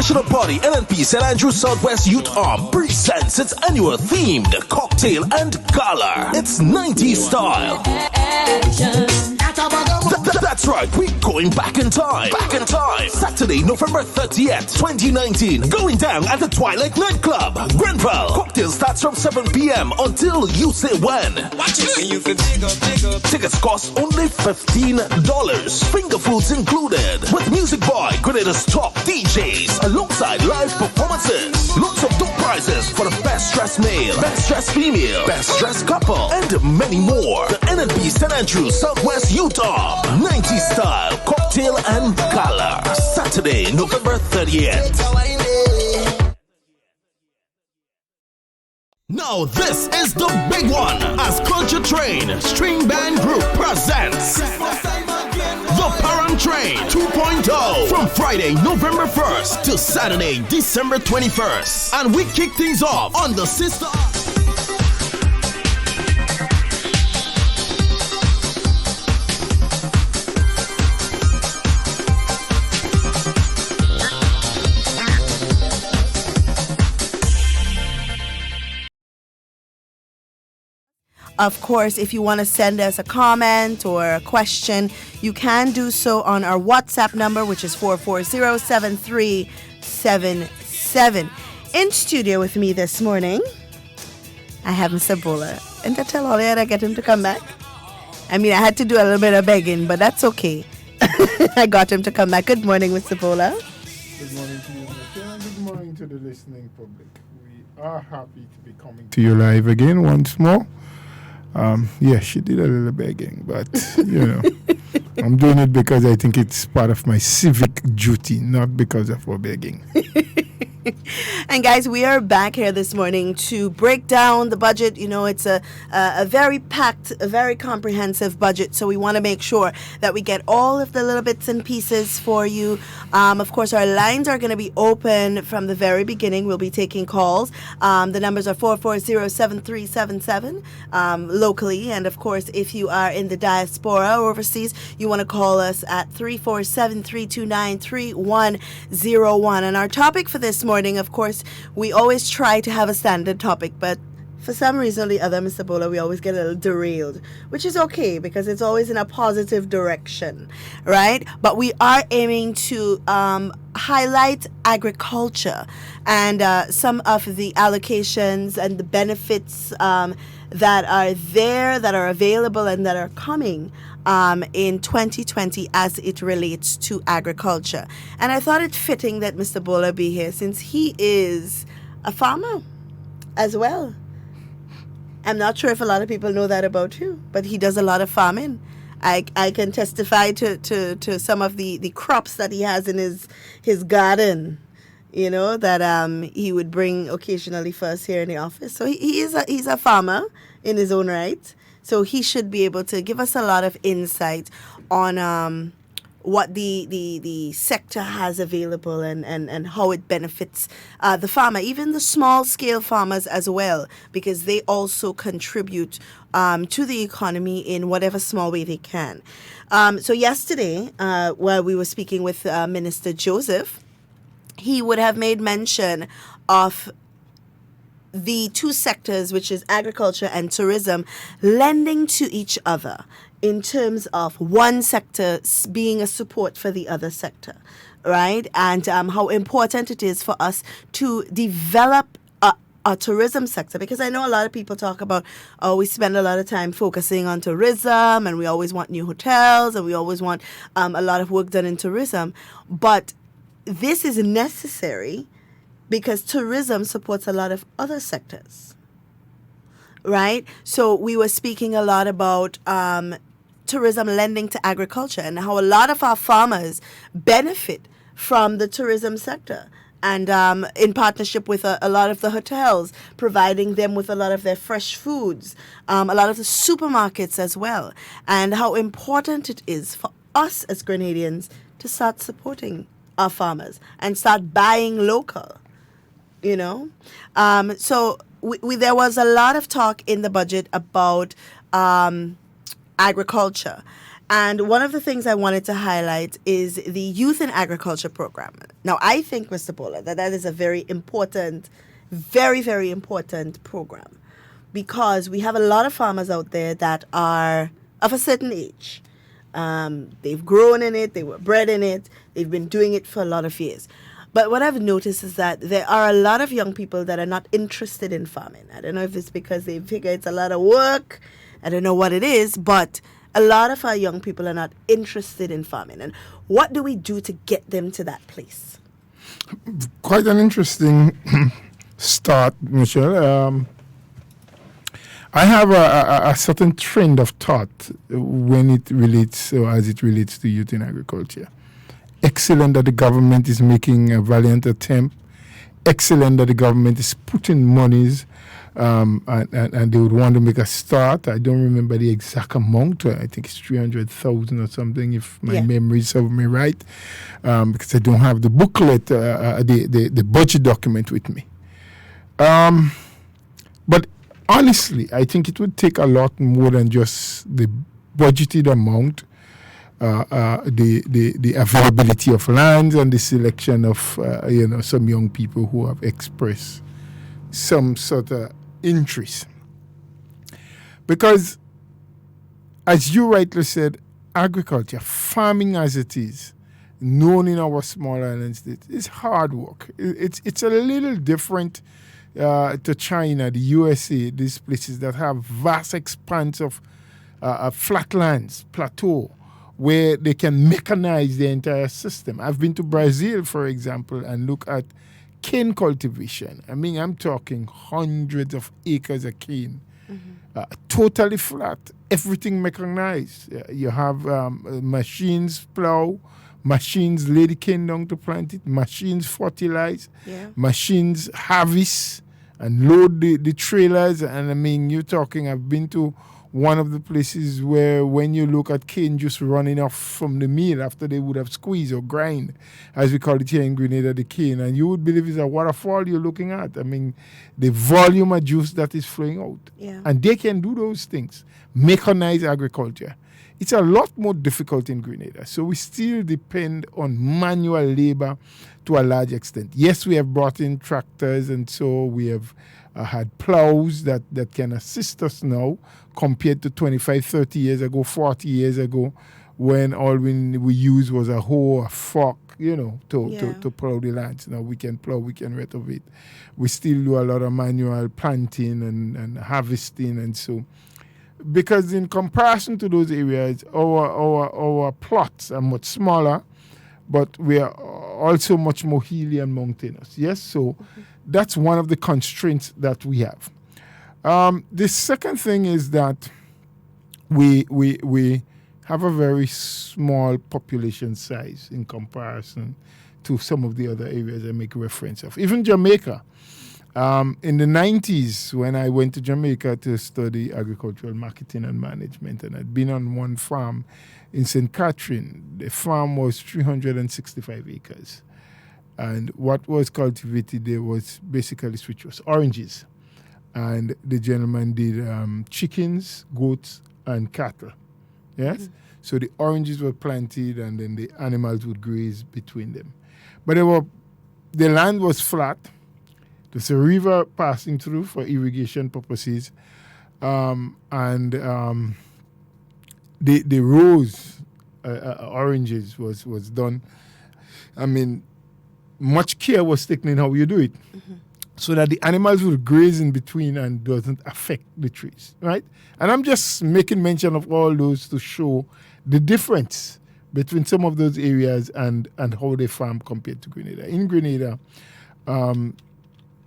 National Party NNP St. Andrews Southwest Youth Arm presents its annual themed cocktail and gala. It's 90s style. That's right, we're going back in time. Saturday, November 30th, 2019. Going down at the Twilight Nightclub, Grenville. Cocktail starts from 7 p.m. until you say when. Watch it. Tickets cost only $15. Finger foods included. With music by Grenada's top DJs. Alongside live performances. Lots of dope prizes for the best dressed male, best dressed female, best dressed couple, and many more. The NNP St. Andrews Southwest Youth Arm 90s style cocktail and gala. Saturday, November 30th. Now this is the big one as Culture Train String Band Group presents The Parent Train 2.0 from Friday, November 1st to Saturday, December 21st. And we kick things off on the Sister. Of course, if you want to send us a comment or a question, you can do so on our WhatsApp number, which is 440-7377. In studio with me this morning, I have Mr. Bola. And I tell Holly I get him to come back. I mean, I had to do a little bit of begging, but that's okay. I got him to come back. Good morning, Mr. Bola. Good morning to you, Michelle, and good morning to the listening public. We are happy to be coming to you live again once more. Yeah, she did a little begging, but, I'm doing it because I think it's part of my civic duty, not because of her begging. And guys, we are back here this morning to break down the budget. You know, it's a very packed, a very comprehensive budget. So we want to make sure that we get all of the little bits and pieces for you. Of course, our lines are going to be open from the very beginning. We'll be taking calls. The numbers are 440-7377 locally. And of course, if you are in the diaspora or overseas, you want to call us at 347-329-3101. And our topic for this morning, of course, we always try to have a standard topic, but for some reason or the other, Mr. Bola, we always get a little derailed, which is okay because it's always in a positive direction, right? But we are aiming to highlight agriculture and some of the allocations and the benefits that are there, that are available, and that are coming in 2020 as it relates to agriculture. And I thought it fitting that Mr. Bola be here since he is a farmer as well. I'm not sure if a lot of people know that about you, but he does a lot of farming. I can testify to some of the crops that he has in his garden, that he would bring occasionally for us here in the office. So he's a farmer in his own right. So he should be able to give us a lot of insight on what the sector has available and how it benefits the farmer, even the small-scale farmers as well, because they also contribute to the economy in whatever small way they can. So yesterday, while we were speaking with Minister Joseph, he would have made mention of the two sectors, which is agriculture and tourism, lending to each other in terms of one sector being a support for the other sector, right? And how important it is for us to develop a tourism sector, because I know a lot of people talk about, we spend a lot of time focusing on tourism and we always want new hotels and we always want a lot of work done in tourism. But this is necessary because tourism supports a lot of other sectors, right? So we were speaking a lot about tourism lending to agriculture and how a lot of our farmers benefit from the tourism sector. And in partnership with a lot of the hotels, providing them with a lot of their fresh foods, a lot of the supermarkets as well, and how important it is for us as Grenadians to start supporting our farmers and start buying local. So there was a lot of talk in the budget about agriculture. And one of the things I wanted to highlight is the Youth in Agriculture program. Now, I think, Mr. Bola, that is a very important, very, very important program, because we have a lot of farmers out there that are of a certain age. They've grown in it, they were bred in it, they've been doing it for a lot of years. But what I've noticed is that there are a lot of young people that are not interested in farming. I don't know if it's because they figure it's a lot of work. I don't know what it is, but a lot of our young people are not interested in farming. And what do we do to get them to that place? Quite an interesting start, Michelle. I have a certain trend of thought when it relates, or as it relates to youth in agriculture. Excellent that the government is making a valiant attempt. Excellent that the government is putting monies, and they would want to make a start. I don't remember the exact amount. I think it's 300,000 or something, if my memory serves me right, because I don't have the booklet, the budget document with me. But honestly, I think it would take a lot more than just the budgeted amount, the availability of lands and the selection of some young people who have expressed some sort of interest. Because, as you rightly said, agriculture, farming as it is, known in our small island states, is hard work. It's a little different to China, the USA, these places that have vast expanse of flatlands, plateau, where they can mechanize the entire system. I've been to Brazil, for example, and look at cane cultivation. I mean, I'm talking hundreds of acres of cane, totally flat, everything mechanized. You have machines plow, machines lay the cane down to plant it, machines fertilize, machines harvest and load the trailers. And I mean, you're talking, I've been to one of the places where when you look at cane just running off from the mill after they would have squeezed or grind, as we call it here in Grenada, the cane, and you would believe it's a waterfall you're looking at. I mean, the volume of juice that is flowing out. Yeah. And they can do those things. Mechanize agriculture. It's a lot more difficult in Grenada. So we still depend on manual labor to a large extent. Yes, we have brought in tractors, and so we have had plows that can assist us now compared to 25, 30 years ago, 40 years ago, when all we used was a hoe, a fork, to plow the lands. Now we can plow, we can retrofit. We still do a lot of manual planting and harvesting, and so. Because in comparison to those areas, our plots are much smaller, but we are also much more hilly and mountainous. Yes, so that's one of the constraints that we have. The second thing is that we have a very small population size in comparison to some of the other areas I make reference of. Even Jamaica. In the 90s, when I went to Jamaica to study agricultural marketing and management, and I'd been on one farm in St. Catherine, the farm was 365 acres. And what was cultivated there was basically switch was oranges. And the gentleman did chickens, goats, and cattle. Yes? Mm-hmm. So the oranges were planted, and then the animals would graze between them. But the land was flat. There's a river passing through for irrigation purposes. The rows, oranges was done. I mean, much care was taken in how you do it, so that the animals will graze in between and doesn't affect the trees, right? And I'm just making mention of all those to show the difference between some of those areas and how they farm compared to Grenada. In Grenada,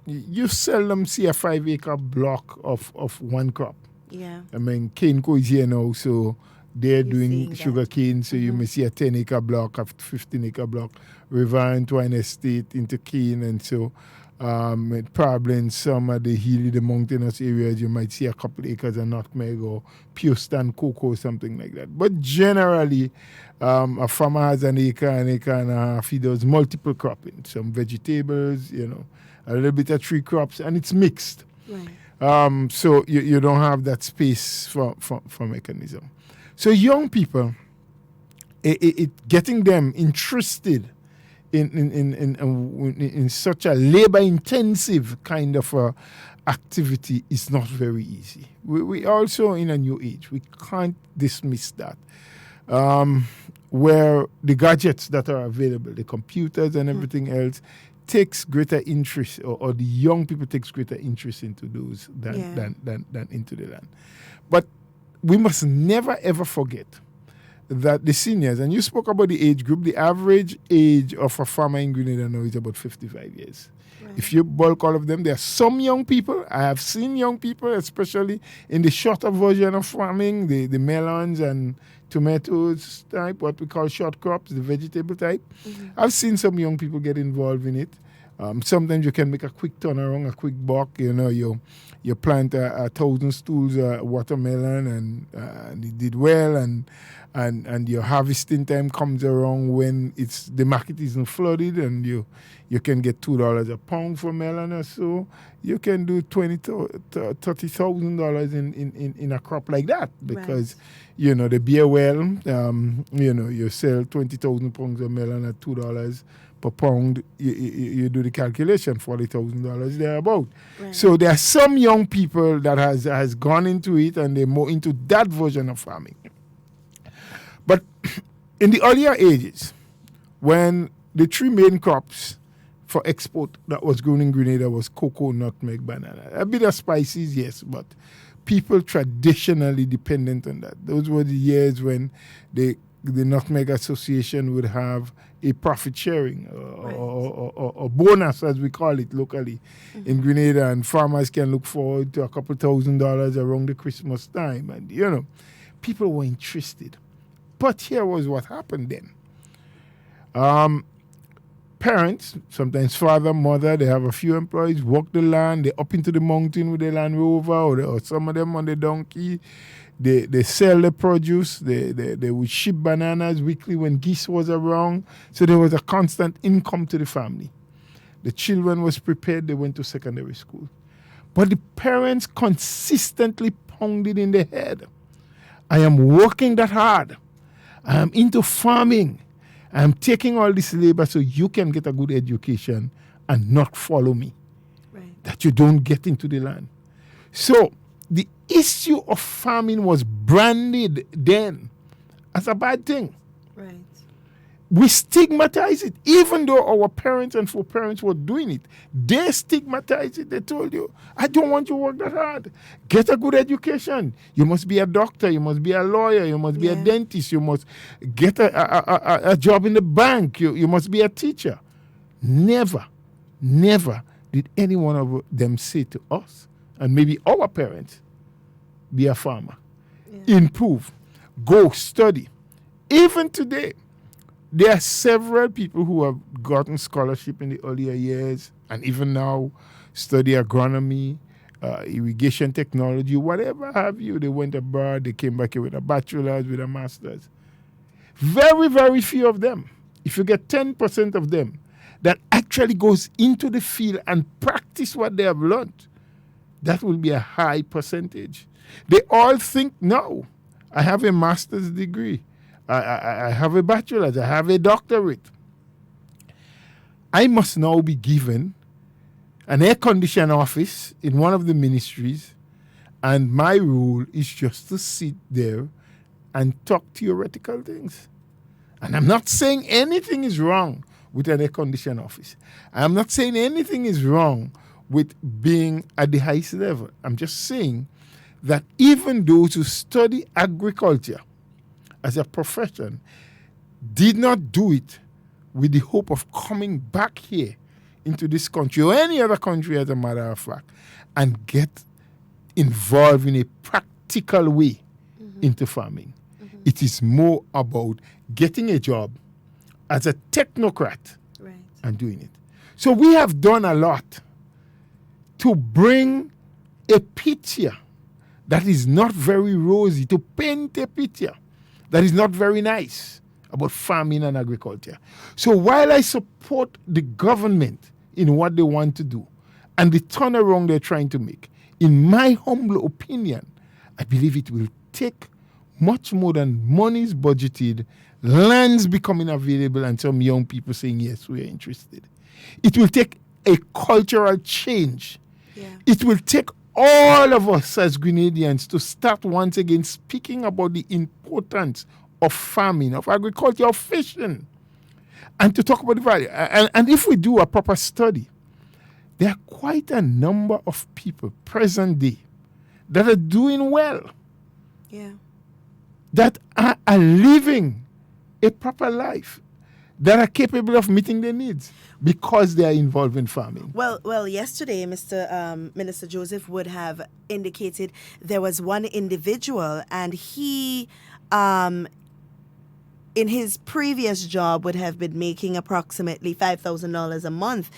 you seldom see a 5-acre block of one crop. Yeah. I mean, Carriacou is here now, so they're doing sugar cane, so you may see a 10-acre block, a 15-acre block, River and Twine Estate into cane, and so probably in some of the hilly, the mountainous areas, you might see a couple acres of nutmeg or pure stand cocoa, something like that. But generally, a farmer has an acre and a half. He does multiple cropping, some vegetables, a little bit of tree crops, and it's mixed. Right. So you don't have that space for mechanism. So young people getting them interested in such a labor-intensive kind of activity is not very easy. We also in a new age. We can't dismiss that. Where the gadgets that are available, the computers and everything else, takes greater interest, or the young people takes greater interest into those than into the land. But we must never ever forget that the seniors, and you spoke about the age group, the average age of a farmer in Grenada now is about 55 years. Right. If you bulk all of them, there are some young people. I have seen young people, especially in the shorter version of farming, the melons and tomatoes type, what we call short crops, the vegetable type. Mm-hmm. I've seen some young people get involved in it. Sometimes you can make a quick turnaround, a quick buck. You plant 1,000 stools watermelon and it did well, and your harvesting time comes around when the market isn't flooded, and you can get $2 a pound for melon or so. You can do $30,000 in a crop like that, because they bear well. You sell 20,000 pounds of melon at $2 per pound. You do the calculation, $40,000 thereabout. Right. So there are some young people that has gone into it, and they're more into that version of farming. But in the earlier ages, when the three main crops for export that was grown in Grenada was cocoa, nutmeg, banana. A bit of spices, yes, but people traditionally dependent on that. Those were the years when the Nutmeg Association would have a profit sharing or bonus, as we call it locally in Grenada, and farmers can look forward to a couple $1,000s around the Christmas time. And, people were interested. But here was what happened then. Parents, sometimes father, mother, they have a few employees, work the land, they up into the mountain with the Land Rover, or some of them on the donkey. They sell the produce. They would ship bananas weekly when geese was around. So there was a constant income to the family. The children was prepared. They went to secondary school. But the parents consistently pounded in the head, I am working that hard. I am into farming. I am taking all this labor so you can get a good education and not follow me. Right. That you don't get into the land. So the issue of farming was branded then as a bad thing. Right. We stigmatize it, even though our parents and foreparents were doing it. They stigmatized it. They told you, I don't want you to work that hard. Get a good education. You must be a doctor. You must be a lawyer. You must be a dentist. You must get a job in the bank. You must be a teacher. Never did any one of them say to us, and maybe our parents, be a farmer. Yeah. Improve. Go study. Even today, there are several people who have gotten scholarship in the earlier years, and even now study agronomy, irrigation technology, whatever have you. They went abroad, they came back here with a bachelor's, with a master's. Very, very few of them. If you get 10% of them that actually goes into the field and practice what they have learned, that will be a high percentage. They all think, no, I have a master's degree. I have a bachelor's. I have a doctorate. I must now be given an air-conditioned office in one of the ministries, and my role is just to sit there and talk theoretical things. And I'm not saying anything is wrong with an air-conditioned office. I'm not saying anything is wrong with being at the highest level. I'm just saying that even those who study agriculture as a profession did not do it with the hope of coming back here into this country or any other country, as a matter of fact, and get involved in a practical way into farming. It is more about getting a job as a technocrat and doing it. So we have done a lot to bring a picture that is not very rosy, to paint a picture that is not very nice about farming and agriculture. So while I support the government in what they want to do and the turnaround they're trying to make, in my humble opinion, I believe it will take much more than money is budgeted, lands becoming available, and some young people saying, yes, we are interested. It will take a cultural change. Yeah. It will take all of us as Grenadians to start once again speaking about the importance of farming, of agriculture, of fishing, and to talk about the value. And if we do a proper study, there are quite a number of people present day that are doing well, Yeah. that are living a proper life, that are capable of meeting their needs because they are involved in farming. Well, yesterday, Mr. Minister Joseph would have indicated there was one individual, and he, in his previous job, would have been making approximately $5,000 a month.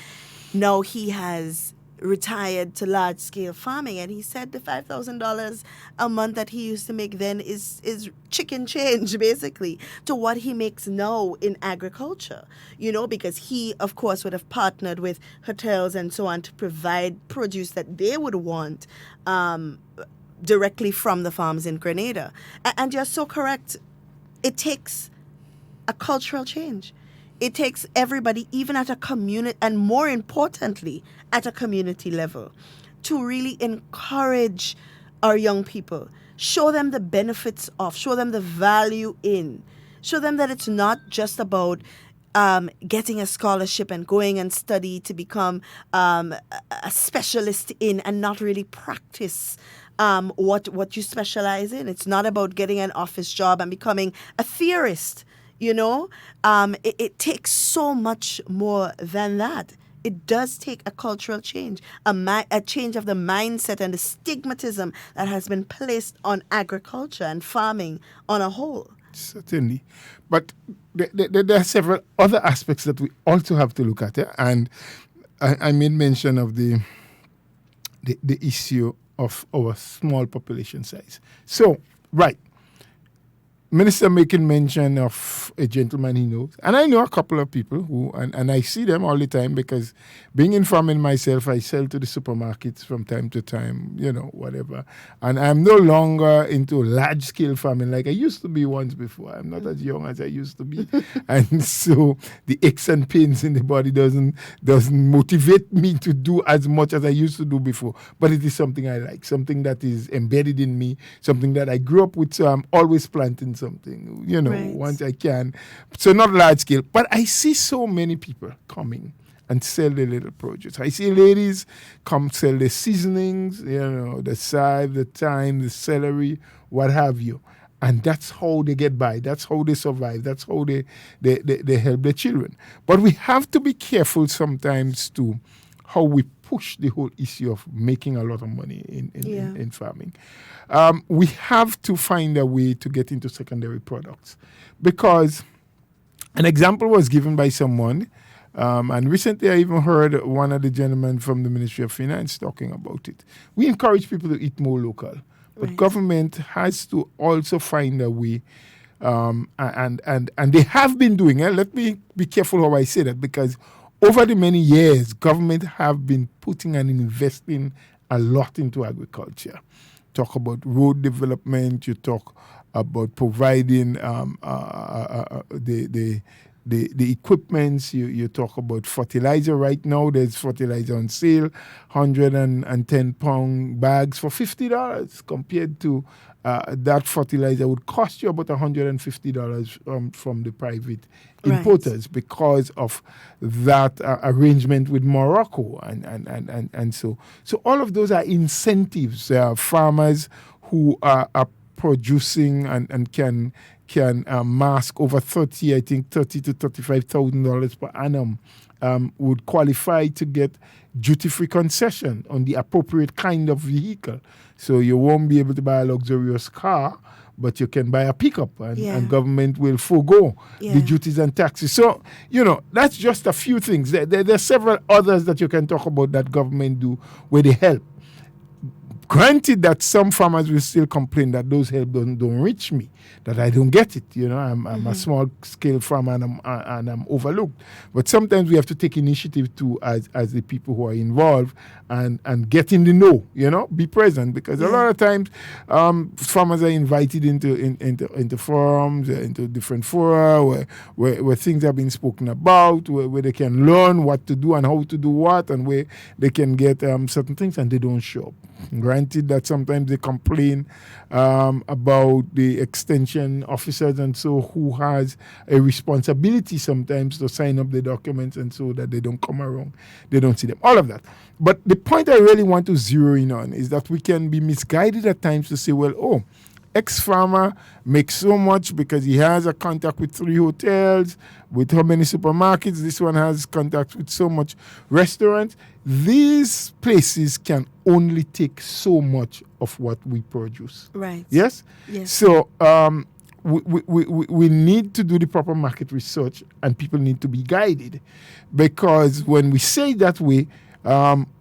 Now he has retired to large-scale farming, and he said the $5,000 a month that he used to make then is chicken change, basically, to what he makes now in agriculture, because he, of course, would have partnered with hotels and so on to provide produce that they would want directly from the farms in Grenada. And you're so correct. It takes a cultural change. It takes everybody, even at a community, and more importantly, at a community level, to really encourage our young people, show them the benefits of, show them the value in, show them that it's not just about getting a scholarship and going and study to become a specialist in and not really practice what you specialize in. It's not about getting an office job and becoming a theorist. It takes so much more than that. It does take a cultural change, a change of the mindset and the stigmatism that has been placed on agriculture and farming on a whole. Certainly. But there are several other aspects that we also have to look at. And I made mention of the issue of our small population size. So, right. Minister making mention of a gentleman he knows. And I know a couple of people who, and I see them all the time because being in farming myself, I sell to the supermarkets from time to time, whatever. And I'm no longer into large-scale farming like I used to be once before. I'm not as young as I used to be. And so the aches and pains in the body doesn't motivate me to do as much as I used to do before. But it is something I like, something that is embedded in me, something that I grew up with, so I'm always planting something, Right. once I can. So not large scale. But I see so many people coming and sell their little produce. I see ladies come sell their seasonings, the chive, the thyme, the celery, what have you. And that's how they get by. That's how they survive. That's how they help their children. But we have to be careful sometimes to how we push the whole issue of making a lot of money in farming. We have to find a way to get into secondary products, because an example was given by someone, and recently I even heard one of the gentlemen from the Ministry of Finance talking about it. We encourage people to eat more local, but Right. government has to also find a way, and they have been doing it. Let me be careful how I say that, because over the many years, government have been putting and investing a lot into agriculture. Talk about road development. You talk about providing the equipments. You talk about fertilizer. Right now, there's fertilizer on sale, 110-pound bags for $50, compared to that fertilizer would cost you about $150 from the private importers, because of that arrangement with Morocco, and so all of those are incentives. Farmers who are producing and can mask over $30,000 to $35,000 per annum would qualify to get duty-free concession on the appropriate kind of vehicle. So you won't be able to buy a luxurious car, but you can buy a pickup, and government will forego the duties and taxes. So, that's just a few things. There are several others that you can talk about that government do where they help. Granted that some farmers will still complain that those help don't reach me, that I don't get it. I'm a small scale farmer and I'm overlooked. But sometimes we have to take initiative too as the people who are involved and get in the know, be present, because a lot of times farmers are invited into forums, into different fora where things are being spoken about, where they can learn what to do and how to do what, and where they can get certain things, and they don't show up. Granted that sometimes they complain about the extension officers and so who has a responsibility sometimes to sign up the documents, and so that they don't come around, they don't see them, all of that. But the point I really want to zero in on is that we can be misguided at times to say, well, ex-farmer makes so much because he has a contact with 3 hotels, with how many supermarkets, this one has contact with so much restaurants. These places can only take so much of what we produce. Right. Yes? Yes. So we need to do the proper market research, and people need to be guided, because when we say that way,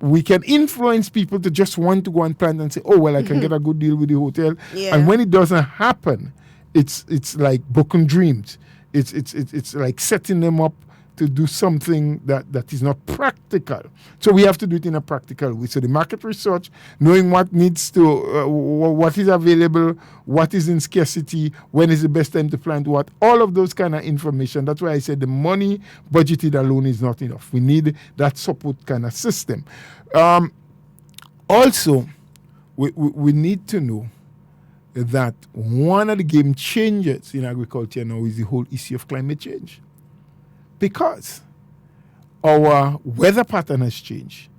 we can influence people to just want to go and plant and say, I can get a good deal with the hotel. Yeah. And when it doesn't happen, it's like broken dreams. It's like setting them up to do something that is not practical. So we have to do it in a practical way. So the market research, knowing what needs to, what is available, what is in scarcity, when is the best time to plant what, all of those kind of information. That's why I said the money budgeted alone is not enough. We need that support kind of system. Also, we need to know that one of the game changers in agriculture now is the whole issue of climate change. Because our weather pattern has changed.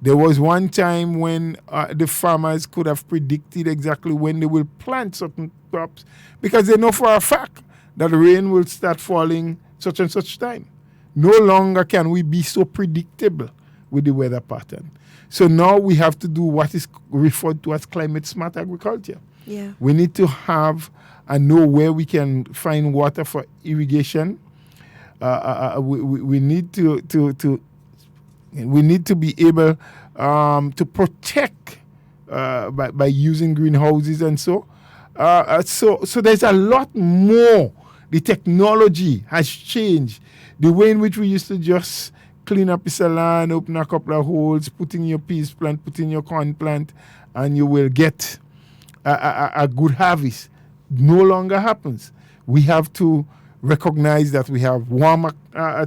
There was one time when the farmers could have predicted exactly when they will plant certain crops, because they know for a fact that rain will start falling such and such time. No longer can we be so predictable with the weather pattern. So now we have to do what is referred to as climate smart agriculture. Yeah. We need to have and know where we can find water for irrigation. We need to be able to protect by using greenhouses and so there's a lot more. The technology has changed. The way in which we used to just clean up a land, open a couple of holes, put in your peas plant, put in your corn plant, and you will get a good harvest, no longer happens. We have to recognize that we have warmer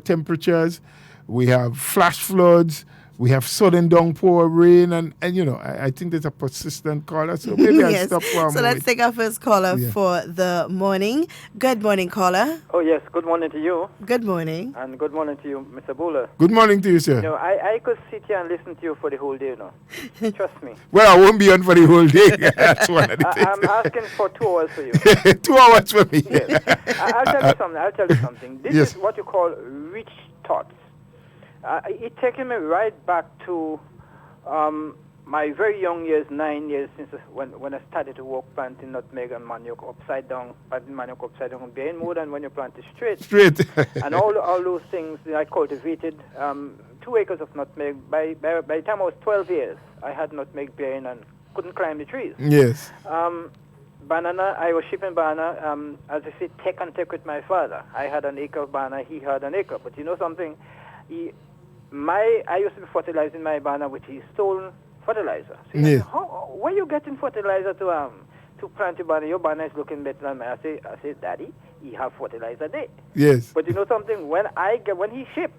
temperatures, we have flash floods, we have sudden downpour rain, and I think there's a persistent caller, so maybe Yes. I'll stop for a moment. So let's take our first caller for the morning. Good morning, caller. Oh, yes. Good morning to you. Good morning. And good morning to you, Mr. Bowler. Good morning to you, sir. I could sit here and listen to you for the whole day, Trust me. Well, I won't be on for the whole day. That's one of the things. I'm asking for 2 hours for you. 2 hours for me. Yes. I'll tell you something. This is what you call rich thoughts. It taken me right back to my very young years, 9 years since when I started to work planting nutmeg and manioc upside down, bearing more than when you plant it straight. And all those things that I cultivated, 2 acres of nutmeg. By the time I was 12 years, I had nutmeg bearing and couldn't climb the trees. Yes. Banana, I was shipping banana, as I said, take with my father. I had an acre of banana, he had an acre. But you know something? I used to be fertilizing my banana with his stolen fertilizer. So he said, where you getting fertilizer to plant your banana? Your banana is looking better than mine. I say, Daddy, he have fertilizer there. Yes. But you know something? When he shipped,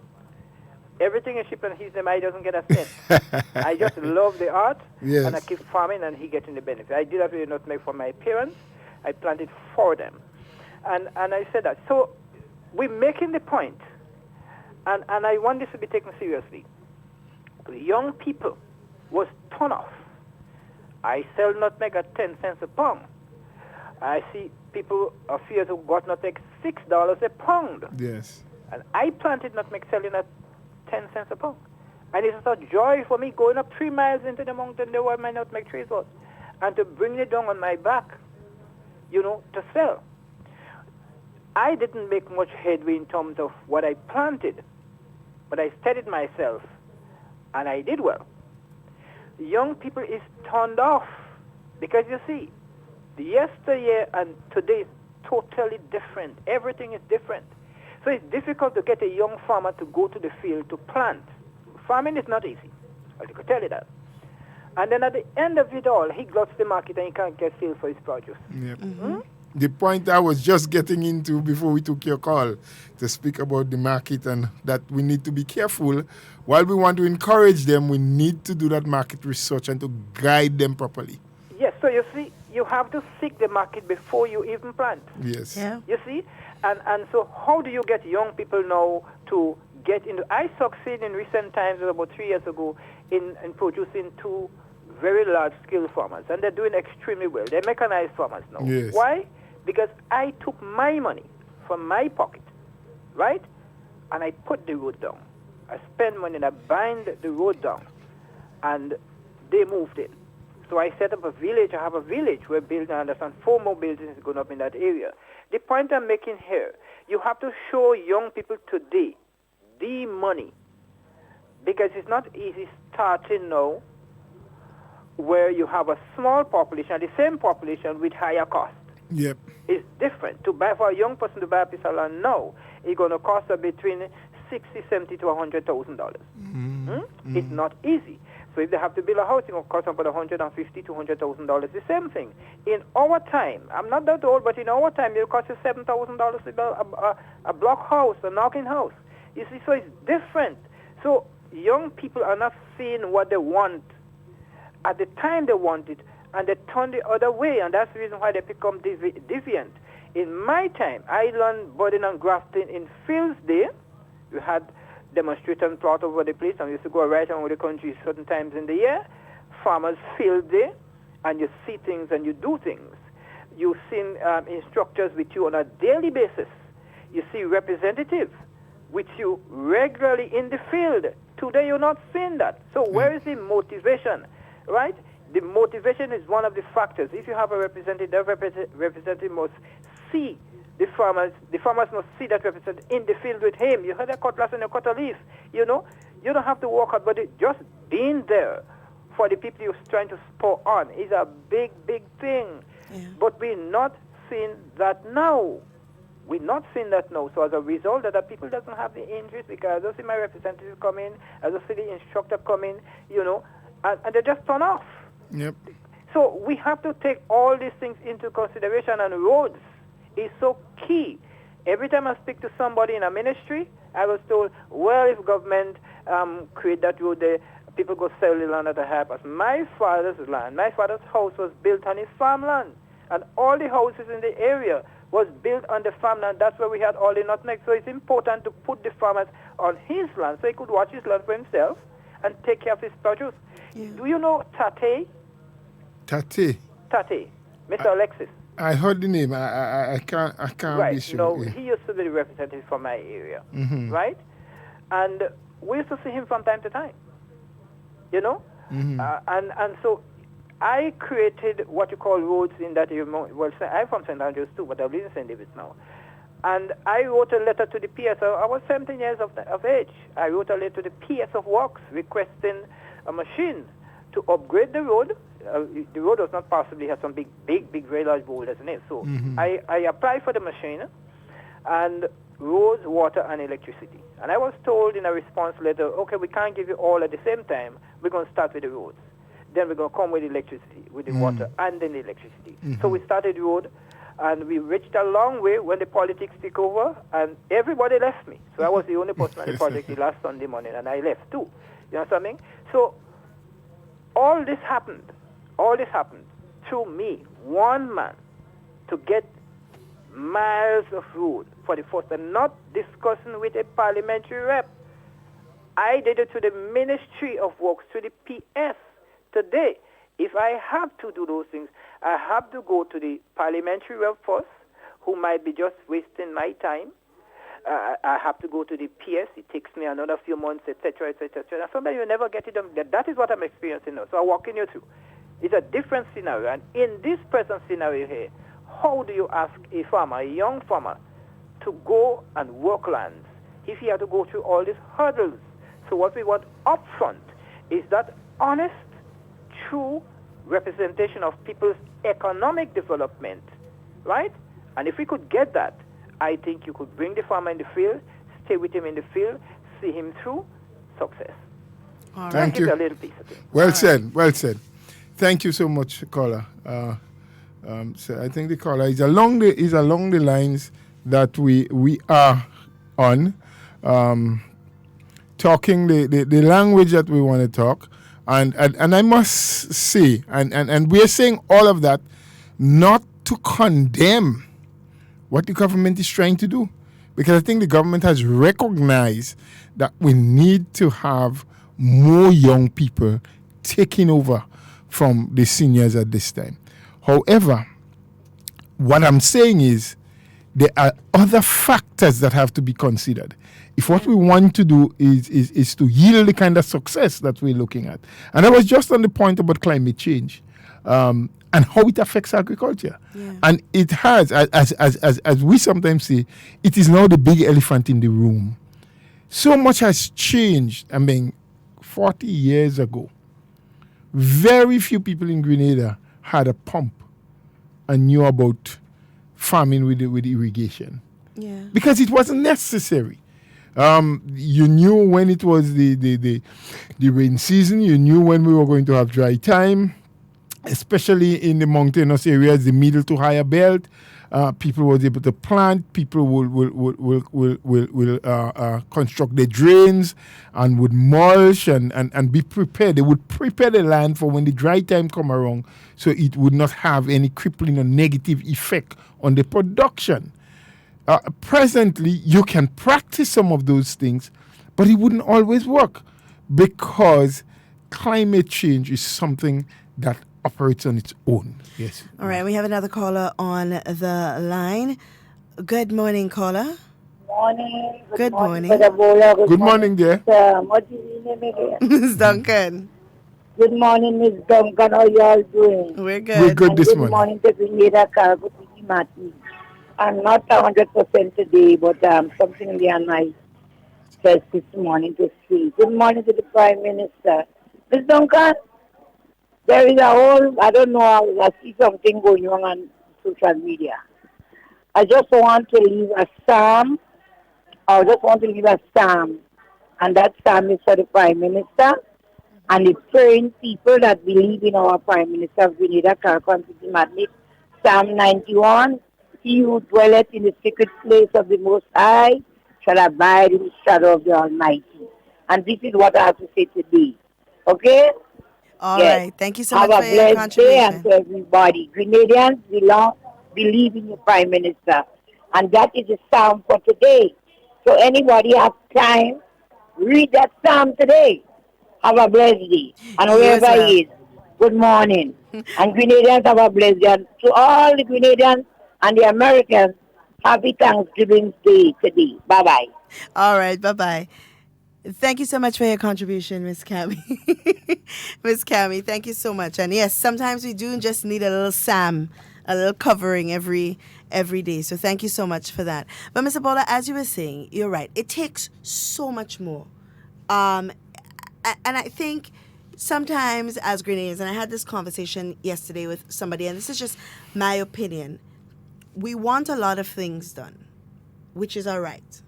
everything is shipped and his name, I doesn't get a cent. I just love the art, and I keep farming, and he getting the benefit. I did that really not make for my parents. I planted for them. And I said that. So we're making the point. And I want this to be taken seriously. Young people was torn off. I sell nutmeg at 10 cents a pound. I see people of years who got nutmeg $6 a pound. Yes. And I planted nutmeg selling at 10 cents a pound. And it's a joy for me going up 3 miles into the mountain there where my nutmeg trees was. And to bring it down on my back, to sell. I didn't make much headway in terms of what I planted. But I studied myself, and I did well. young people is turned off because you see, the yesteryear and today is totally different. Everything is different. So it's difficult to get a young farmer to go to the field to plant. Farming is not easy. I can tell you that. And then at the end of it all, he gluts the market and he can't get sales for his produce. Yep. The point I was just getting into before we took your call to speak about the market and that we need to be careful. While we want to encourage them, we need to do that market research and to guide them properly. Yes, so you see, you have to seek the market before you even plant. Yes. Yeah. You see? And so how do you get young people now to get into... I succeeded in recent times, about 3 years ago, in producing 2 very large-scale farmers, and they're doing extremely well. They're mechanized farmers now. Yes. Why? Because I took my money from my pocket, right? And I put the road down. I spent money and I bind the road down, and they moved in. So I set up a village. I have a village where I understand 4 more buildings going up in that area. The point I'm making here, you have to show young people today the money, because it's not easy starting now where you have a small population, the same population with higher cost. Yep. It's different. For a young person to buy a piece of land now, it's going to cost her between $60,000, $70,000 to $100,000. It's not easy. So if they have to build a house, it will cost about $150,000 to $200,000. The same thing. In our time, I'm not that old, but in our time, it will cost you $7,000 to build a block house, a knocking house. You see, so it's different. So young people are not seeing what they want at the time they want it, and they turn the other way, and that's the reason why they become deviant. In my time, I learned budding and grafting in Fields Day. We had demonstrators plot over the place, and we used to go right around the country certain times in the year. Farmers Field Day, and you see things and you do things. You see instructors with you on a daily basis. You see representatives with you regularly in the field. Today you're not seeing that. So where is the motivation, right? The motivation is one of the factors. If you have a representative, that representative must see the farmers must see that representative in the field with him. You heard a cutlass and a cutter leaf. You know, you don't have to work hard, but just being there for the people you're trying to spur on is a big, big thing. Yeah. But we're not seeing that now. We're not seeing that now. So as a result, that people doesn't have the interest, because I don't see my representative come in, I don't see the instructor come in, you know, and they just turn off. Yep. So we have to take all these things into consideration, and roads is so key. Every time I speak to somebody in a ministry, I was told, well, if government create that road there, people go sell the land at a high price. My father's land, my father's house was built on his farmland, and all the houses in the area was built on the farmland. That's where we had all the nutmeg. So it's important to put the farmers on his land so he could watch his land for himself and take care of his produce. Yeah. Do you know Tate? Tate, Mr. Alexis. I heard the name. I can't right. be sure. No, he used to be the representative for my area, right? And we used to see him from time to time, you know? And so I created what you call roads in that area. Well, I'm from St. Andrews too, but I live in St. David's now. And I wrote a letter to the PS. I was 17 years of age. I wrote a letter to the PS of Works requesting a machine to upgrade the road. The road was not possibly had some big, very large boulders in it. So I applied for the machine and roads, water, and electricity. And I was told in a response letter, okay, we can't give you all at the same time. We're going to start with the roads. Then we're going to come with electricity, with the water, and then the electricity. So we started the road, and we reached a long way when the politics took over, and everybody left me. So I was the only person on the project the last Sunday morning, and I left too. You know something? So all this happened through me, one man, to get miles of road for the first time, not discussing with a parliamentary rep. I did it to the Ministry of Works, to the PS. Today, if I have to do those things, I have to go to the parliamentary rep first, who might be just wasting my time. I have to go to the PS. It takes me another few months, etc., etc., etc. Sometimes you never get it done. That is what I'm experiencing now. So I'm walking you through. It's a different scenario. And in this present scenario here, how do you ask a farmer, a young farmer, to go and work lands if he had to go through all these hurdles? So what we want up front is that honest true representation of people's economic development, right? And if we could get that, I think you could bring the farmer in the field, stay with him in the field, see him through success. All right. Thank you. A little piece of it. Well said. Well said. Thank you so much, caller. So I think the caller is along the lines that we are on, talking the language that we want to talk, and I must say, and we are saying all of that not to condemn what the government is trying to do, because I think the government has recognized that we need to have more young people taking over from the seniors at this time. However, what I'm saying is there are other factors that have to be considered. If what we want to do is to yield the kind of success that we're looking at. And I was just on the point about climate change and how it affects agriculture. Yeah. And it has, as we sometimes say, it is now the big elephant in the room. So much has changed. 40 years ago, very few people in Grenada had a pump and knew about farming with irrigation. Yeah. Because it wasn't necessary. You knew when it was the rain season. You knew when we were going to have dry time, especially in the mountainous areas, the middle to higher belt. People was able to plant. People will construct their drains and would mulch and be prepared. They would prepare the land for when the dry time come around, so it would not have any crippling or negative effect on the production. Presently, you can practice some of those things, but it wouldn't always work, because climate change is something that operates on its own. Yes. All right, we have another caller on the line. Good morning, caller. Morning. Good morning. Good morning, dear. What do you name again? Ms. Duncan. Good morning, Miss Duncan. How y'all doing? We're good. We're good And this good morning. morning to Grenada, Carriacou, Martin. I'm not 100% today, but something in the my chest this morning to see. Good morning to the Prime Minister. Miss Duncan, there is a whole, I don't know, I see something going on social media. I just want to leave a psalm. And that psalm is for the Prime Minister and the praying people that believe in our Prime Minister of Grenada, Carriacou, City Madness. Psalm 91, he who dwelleth in the secret place of the Most High shall abide in the shadow of the Almighty. And this is what I have to say today. Okay? All Yes. right. Thank you so Have much a for your blessed day and contribution. to everybody. Grenadians believe in the Prime Minister. And that is the psalm for today. So anybody have time, read that psalm today. Have a blessed day. And You as wherever well. he is, good morning. And Grenadians have a blessed day. And to all the Grenadians and the Americans, happy Thanksgiving Day today. Bye-bye. All right. Bye-bye. Thank you so much for your contribution, Miss Cammy. Miss Cammy, thank you so much. And yes, sometimes we do just need a little psalm, a little covering every day. So thank you so much for that. But Mr. Bola, as you were saying, you're right. It takes so much more. And I think sometimes as Grenadians, and I had this conversation yesterday with somebody, and this is just my opinion, we want a lot of things done, which is all right.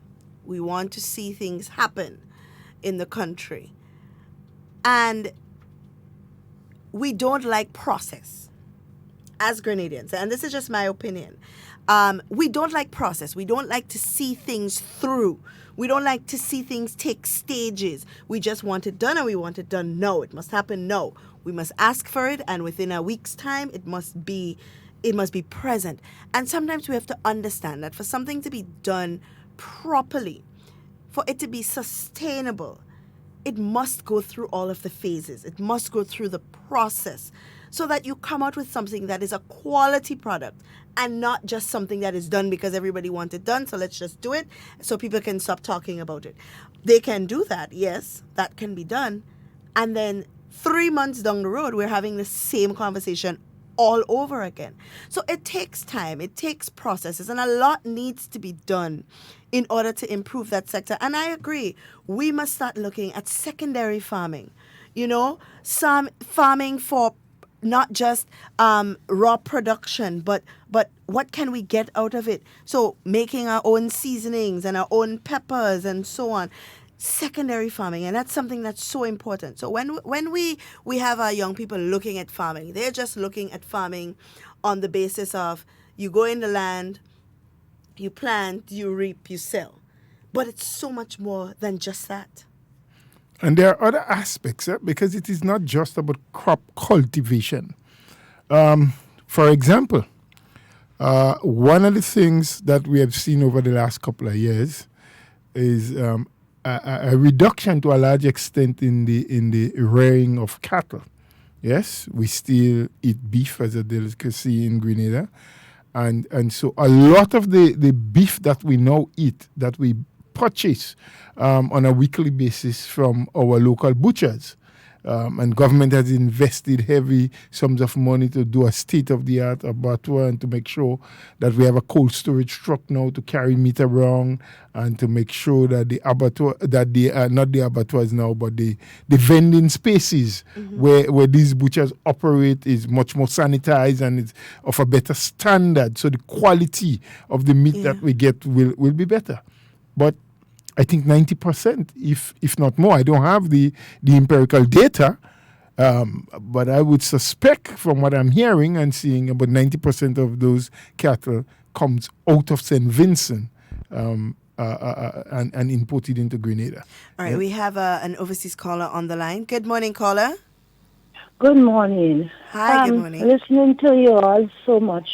We want to see things happen in the country. And we don't like process as Grenadians. And this is just my opinion. We don't like process. We don't like to see things through. We don't like to see things take stages. We just want it done, and we want it done now. It must happen now. We must ask for it, and within a week's time, it must be present. And sometimes we have to understand that for something to be done properly, for it to be sustainable, it must go through all of the phases. It must go through the process so that you come out with something that is a quality product and not just something that is done because everybody wants it done, so let's just do it so people can stop talking about it. They can do that, yes, that can be done. And then 3 months down the road, we're having the same conversation all over again. So it takes time, it takes processes, and a lot needs to be done in order to improve that sector. And I agree, we must start looking at secondary farming. some farming for not just raw production, but what can we get out of it? So making our own seasonings and our own peppers and so on. Secondary farming, and that's something that's so important. So when we have our young people looking at farming, they're just looking at farming on the basis of you go in the land, you plant, you reap, you sell. But it's so much more than just that. And there are other aspects, because it is not just about crop cultivation. For example, one of the things that we have seen over the last couple of years is a reduction to a large extent in the rearing of cattle. Yes, we still eat beef as a delicacy in Grenada. And so a lot of the beef that we now eat, that we purchase on a weekly basis from our local butchers. And government has invested heavy sums of money to do a state-of-the-art abattoir and to make sure that we have a cold storage truck now to carry meat around and to make sure that the abattoir, not the abattoirs now, but the vending spaces where these butchers operate is much more sanitized and it's of a better standard. So the quality of the meat that we get will be better. But I think 90%, if not more. I don't have the empirical data, but I would suspect from what I'm hearing and seeing about 90% of those cattle comes out of St. Vincent and imported into Grenada. All right, we have an overseas caller on the line. Good morning, caller. Good morning. Hi, good morning. Listening to you all so much.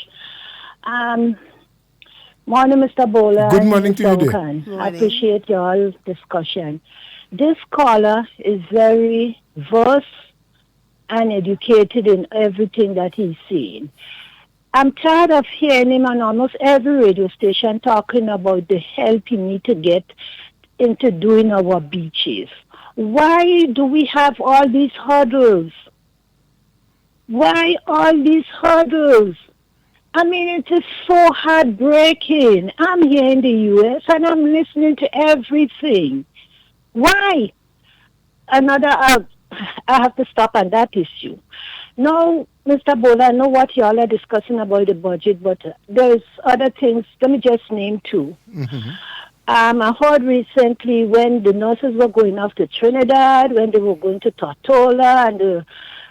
Morning, Mr. Bola. Good morning to you, dear. I appreciate your discussion. This caller is very versed and educated in everything that he's saying. I'm tired of hearing him on almost every radio station talking about the help he need to get into doing our beaches. Why do we have all these hurdles? Why all these hurdles? I mean, it is so heartbreaking. I'm here in the U.S. and I'm listening to everything. Why? I have to stop on that issue. Now, Mr. Bola, I know what y'all are discussing about the budget, but there's other things. Let me just name two. I heard recently when the nurses were going off to Trinidad, when they were going to Tortola, and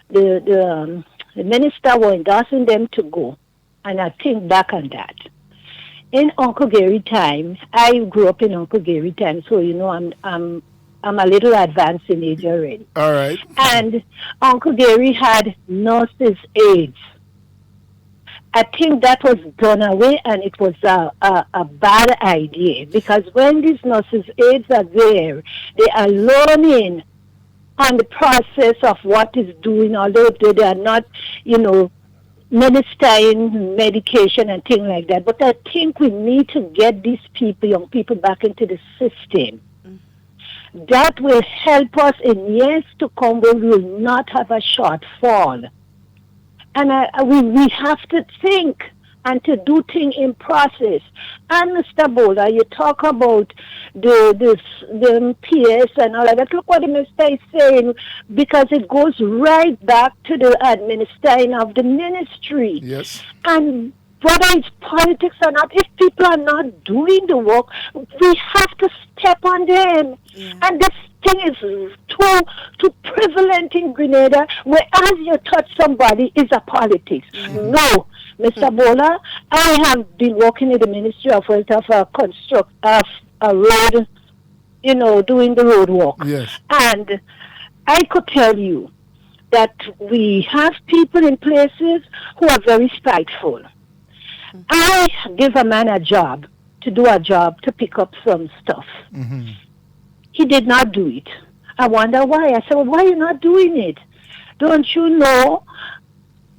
the minister were endorsing them to go. And I think back on that. In Uncle Gary time, I grew up in Uncle Gary time, so I'm a little advanced in age already. All right. And Uncle Gary had nurses' aides. I think that was done away, and it was a bad idea, because when these nurses' aides are there, they are learning on the process of what is doing, although they are not, ministering medication and things like that. But I think we need to get these people, young people, back into the system. That will help us in years to come where we will not have a shortfall. And we have to think and to do things in process. And Mr. Bola, you talk about the PS and all of that. Look what the minister is saying, because it goes right back to the administering of the ministry. Yes. And whether it's politics or not, if people are not doing the work, we have to step on them. Yeah. And this thing is too prevalent in Grenada, where as you touch somebody is a politics. Mm-hmm. No, Mr. Bola, I have been working in the Ministry of Health of a road, doing the road work. Yes. And I could tell you that we have people in places who are very spiteful. I give a man a job, to pick up some stuff. Mm-hmm. He did not do it. I wonder why. I said, well, why are you not doing it? Don't you know,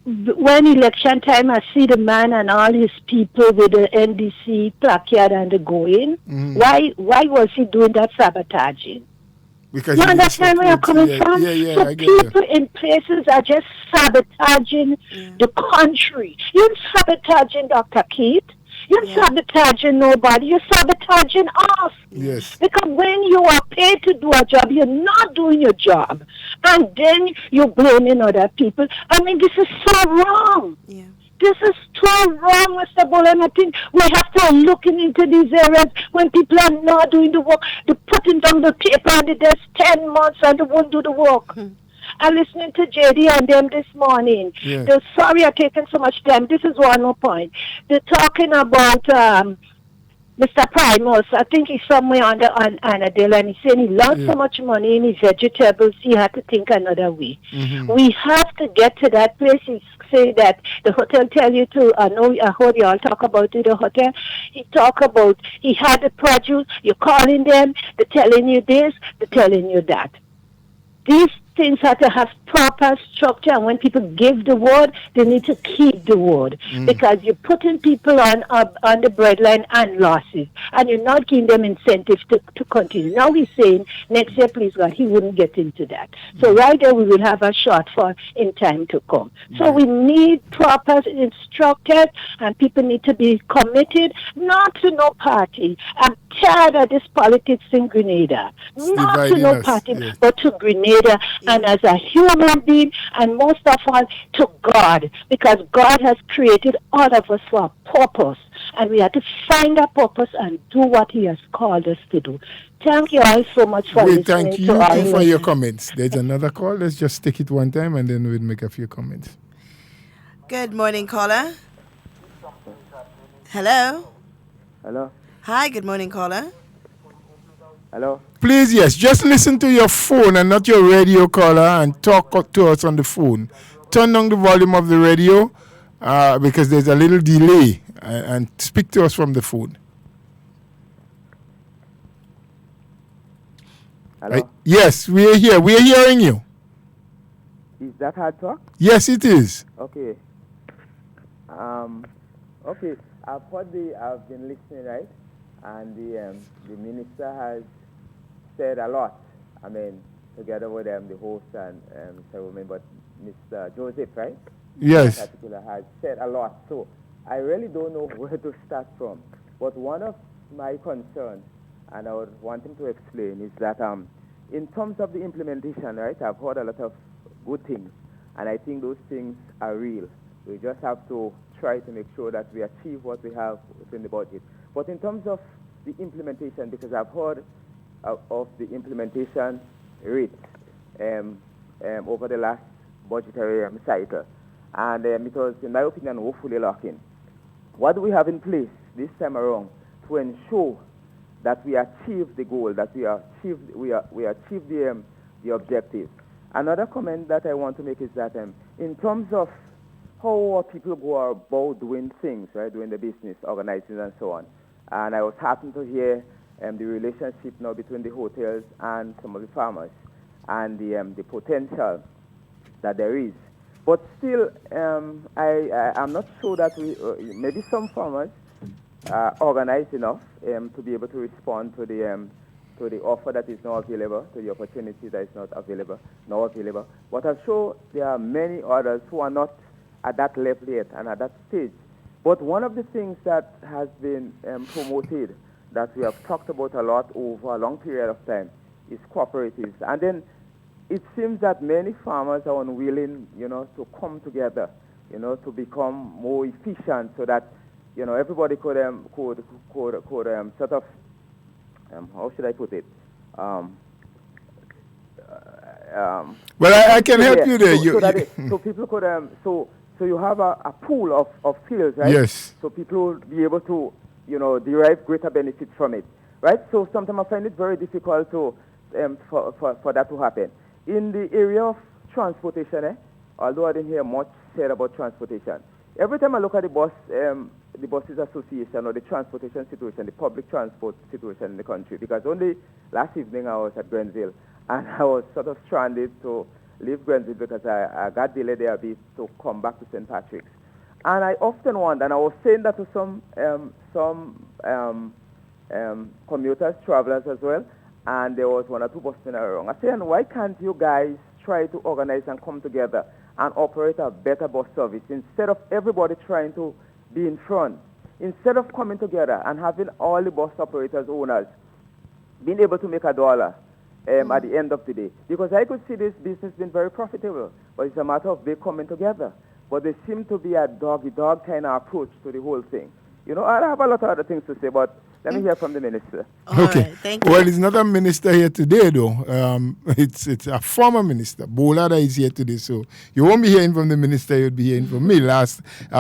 when election time, I see the man and all his people with the NDC placard and the going. Mm-hmm. Why was he doing that sabotaging? Because you understand where I'm coming from? Yeah, so people in places are just sabotaging the country. You're sabotaging Dr. Keith. You're sabotaging nobody. You're sabotaging us. Yes. Because when you are paid to do a job, you're not doing your job. And then you're blaming other people. I mean, this is so wrong. Yeah. This is too wrong, Mr. Bull, and I think we have to look into these areas when people are not doing the work. They're putting down the paper on the desk 10 months and they won't do the work. I'm listening to JD and them this morning. Yeah. They're sorry I'm taking so much time. This is one more point. They're talking about Mr. Primus. I think he's somewhere on Annadale, and he's saying he lost so much money in his vegetables, he had to think another way. We have to get to that place. He say that the hotel tell you to, I heard you all talk about it, the hotel. He talk about, he had the produce, you're calling them, they're telling you this, they're telling you that. These things have to have proper structure, and when people give the word, they need to keep the word, because you're putting people on the breadline and losses, and you're not giving them incentives to continue. Now he's saying next year, please God, he wouldn't get into that. So right there, we will have a shortfall in time to come. So we need proper instructors, and people need to be committed, not to no party. I'm tired of this politics in Grenada. Not to no party, but to Grenada, and as a human being, and most of all, to God, because God has created all of us for a purpose, and we have to find a purpose and do what he has called us to do. Thank you all so much for listening thank you to all for your comments. There's another call. Let's just take it one time, and then we'll make a few comments. Good morning, caller. Hello. Hello. Hi, good morning, caller. Hello. Please, yes, just listen to your phone and not your radio caller, and talk to us on the phone. Turn down the volume of the radio because there's a little delay, and speak to us from the phone. Hello. Yes, we are here. We are hearing you. Is that hard talk? Yes, it is. Okay. Okay. I've been listening, right? And the minister has said a lot. I mean, together with the host and Mr. Woman, but Mr. Joseph, right? Yes. In particular, has said a lot. So I really don't know where to start from. But one of my concerns, and I would want him to explain, is that in terms of the implementation, right? I've heard a lot of good things, and I think those things are real. We just have to try to make sure that we achieve what we have within the budget. But in terms of the implementation, because I've heard of the implementation rate over the last budgetary cycle, and it was, in my opinion, woefully lacking. What do we have in place this time around to ensure that we achieve the goal, that we achieve the objective? Another comment that I want to make is that in terms of how people go about doing things, right, doing the business, organizing and so on, and I was happy to hear the relationship now between the hotels and some of the farmers, and the potential that there is. But still, I'm not sure that maybe some farmers are organized enough to be able to respond to the offer that is now available, to the opportunity that is now available. But I'm sure there are many others who are not at that level yet and at that stage. But one of the things that has been promoted, that we have talked about a lot over a long period of time, is cooperatives. And then it seems that many farmers are unwilling, to come together, to become more efficient, so that, everybody could sort of, how should I put it? Well, I can help you there. So people could, so you have a pool of fields, right? Yes. So people will be able to, derive greater benefits from it, right? So sometimes I find it very difficult to for that to happen. In the area of transportation, although I didn't hear much said about transportation, every time I look at the buses association or the transportation situation, the public transport situation in the country, because only last evening I was at Grenville, and I was sort of stranded to leave Grenville because I got delayed there a bit to come back to St. Patrick's. And I often wonder, and I was saying that to some commuters, travelers as well, and there was one or two buses around. I said, why can't you guys try to organize and come together and operate a better bus service instead of everybody trying to be in front? instead of coming together and having all the bus operators, owners, being able to make $1 at the end of the day. Because I could see this business being very profitable, but it's a matter of they coming together. But there seems to be a dog-eat-dog kind of approach to the whole thing. You know, I have a lot of other things to say, but let me hear from the minister. Okay. Right, thank you. Well, it's not a minister here today, though. It's a former minister. Bola that is here today, so you won't be hearing from the minister. You'll be hearing from me.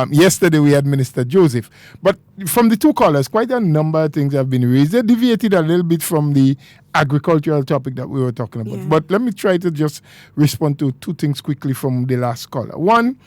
Yesterday we had Minister Joseph. But from the two callers, quite a number of things have been raised. They deviated a little bit from the agricultural topic that we were talking about. Yeah. But let me try to just respond to two things quickly from the last caller. One,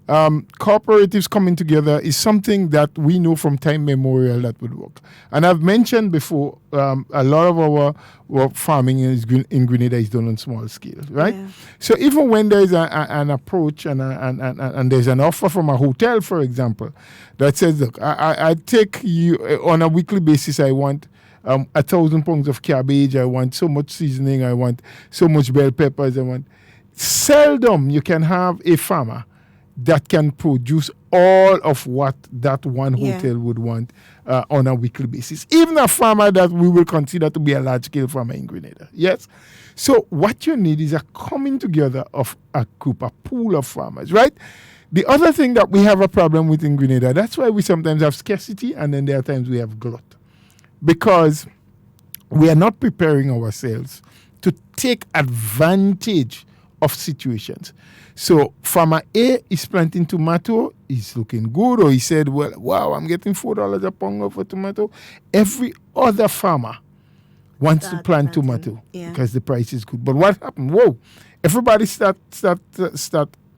cooperatives coming together is something that we know from time memorial that would work. And I've mentioned before, a lot of our farming in Grenada is done on small scale, right? Yeah. So even when there is an approach and there's an offer from a hotel, for example, that says, look, I take you on a weekly basis, I want 1,000 pounds of cabbage, I want so much seasoning, I want so much bell peppers, seldom you can have a farmer that can produce all of what that one hotel would want on a weekly basis. Even a farmer that we will consider to be a large-scale farmer in Grenada. Yes? So what you need is a coming together of a group, a pool of farmers, right? The other thing that we have a problem with in Grenada, that's why we sometimes have scarcity and then there are times we have glut. Because we are not preparing ourselves to take advantage of situations. So farmer A is planting tomato, he's looking good, or he said, well, wow, I'm getting $4 a pound for tomato. Every other farmer wants to plant tomato because the price is good. But what happened? Whoa, everybody start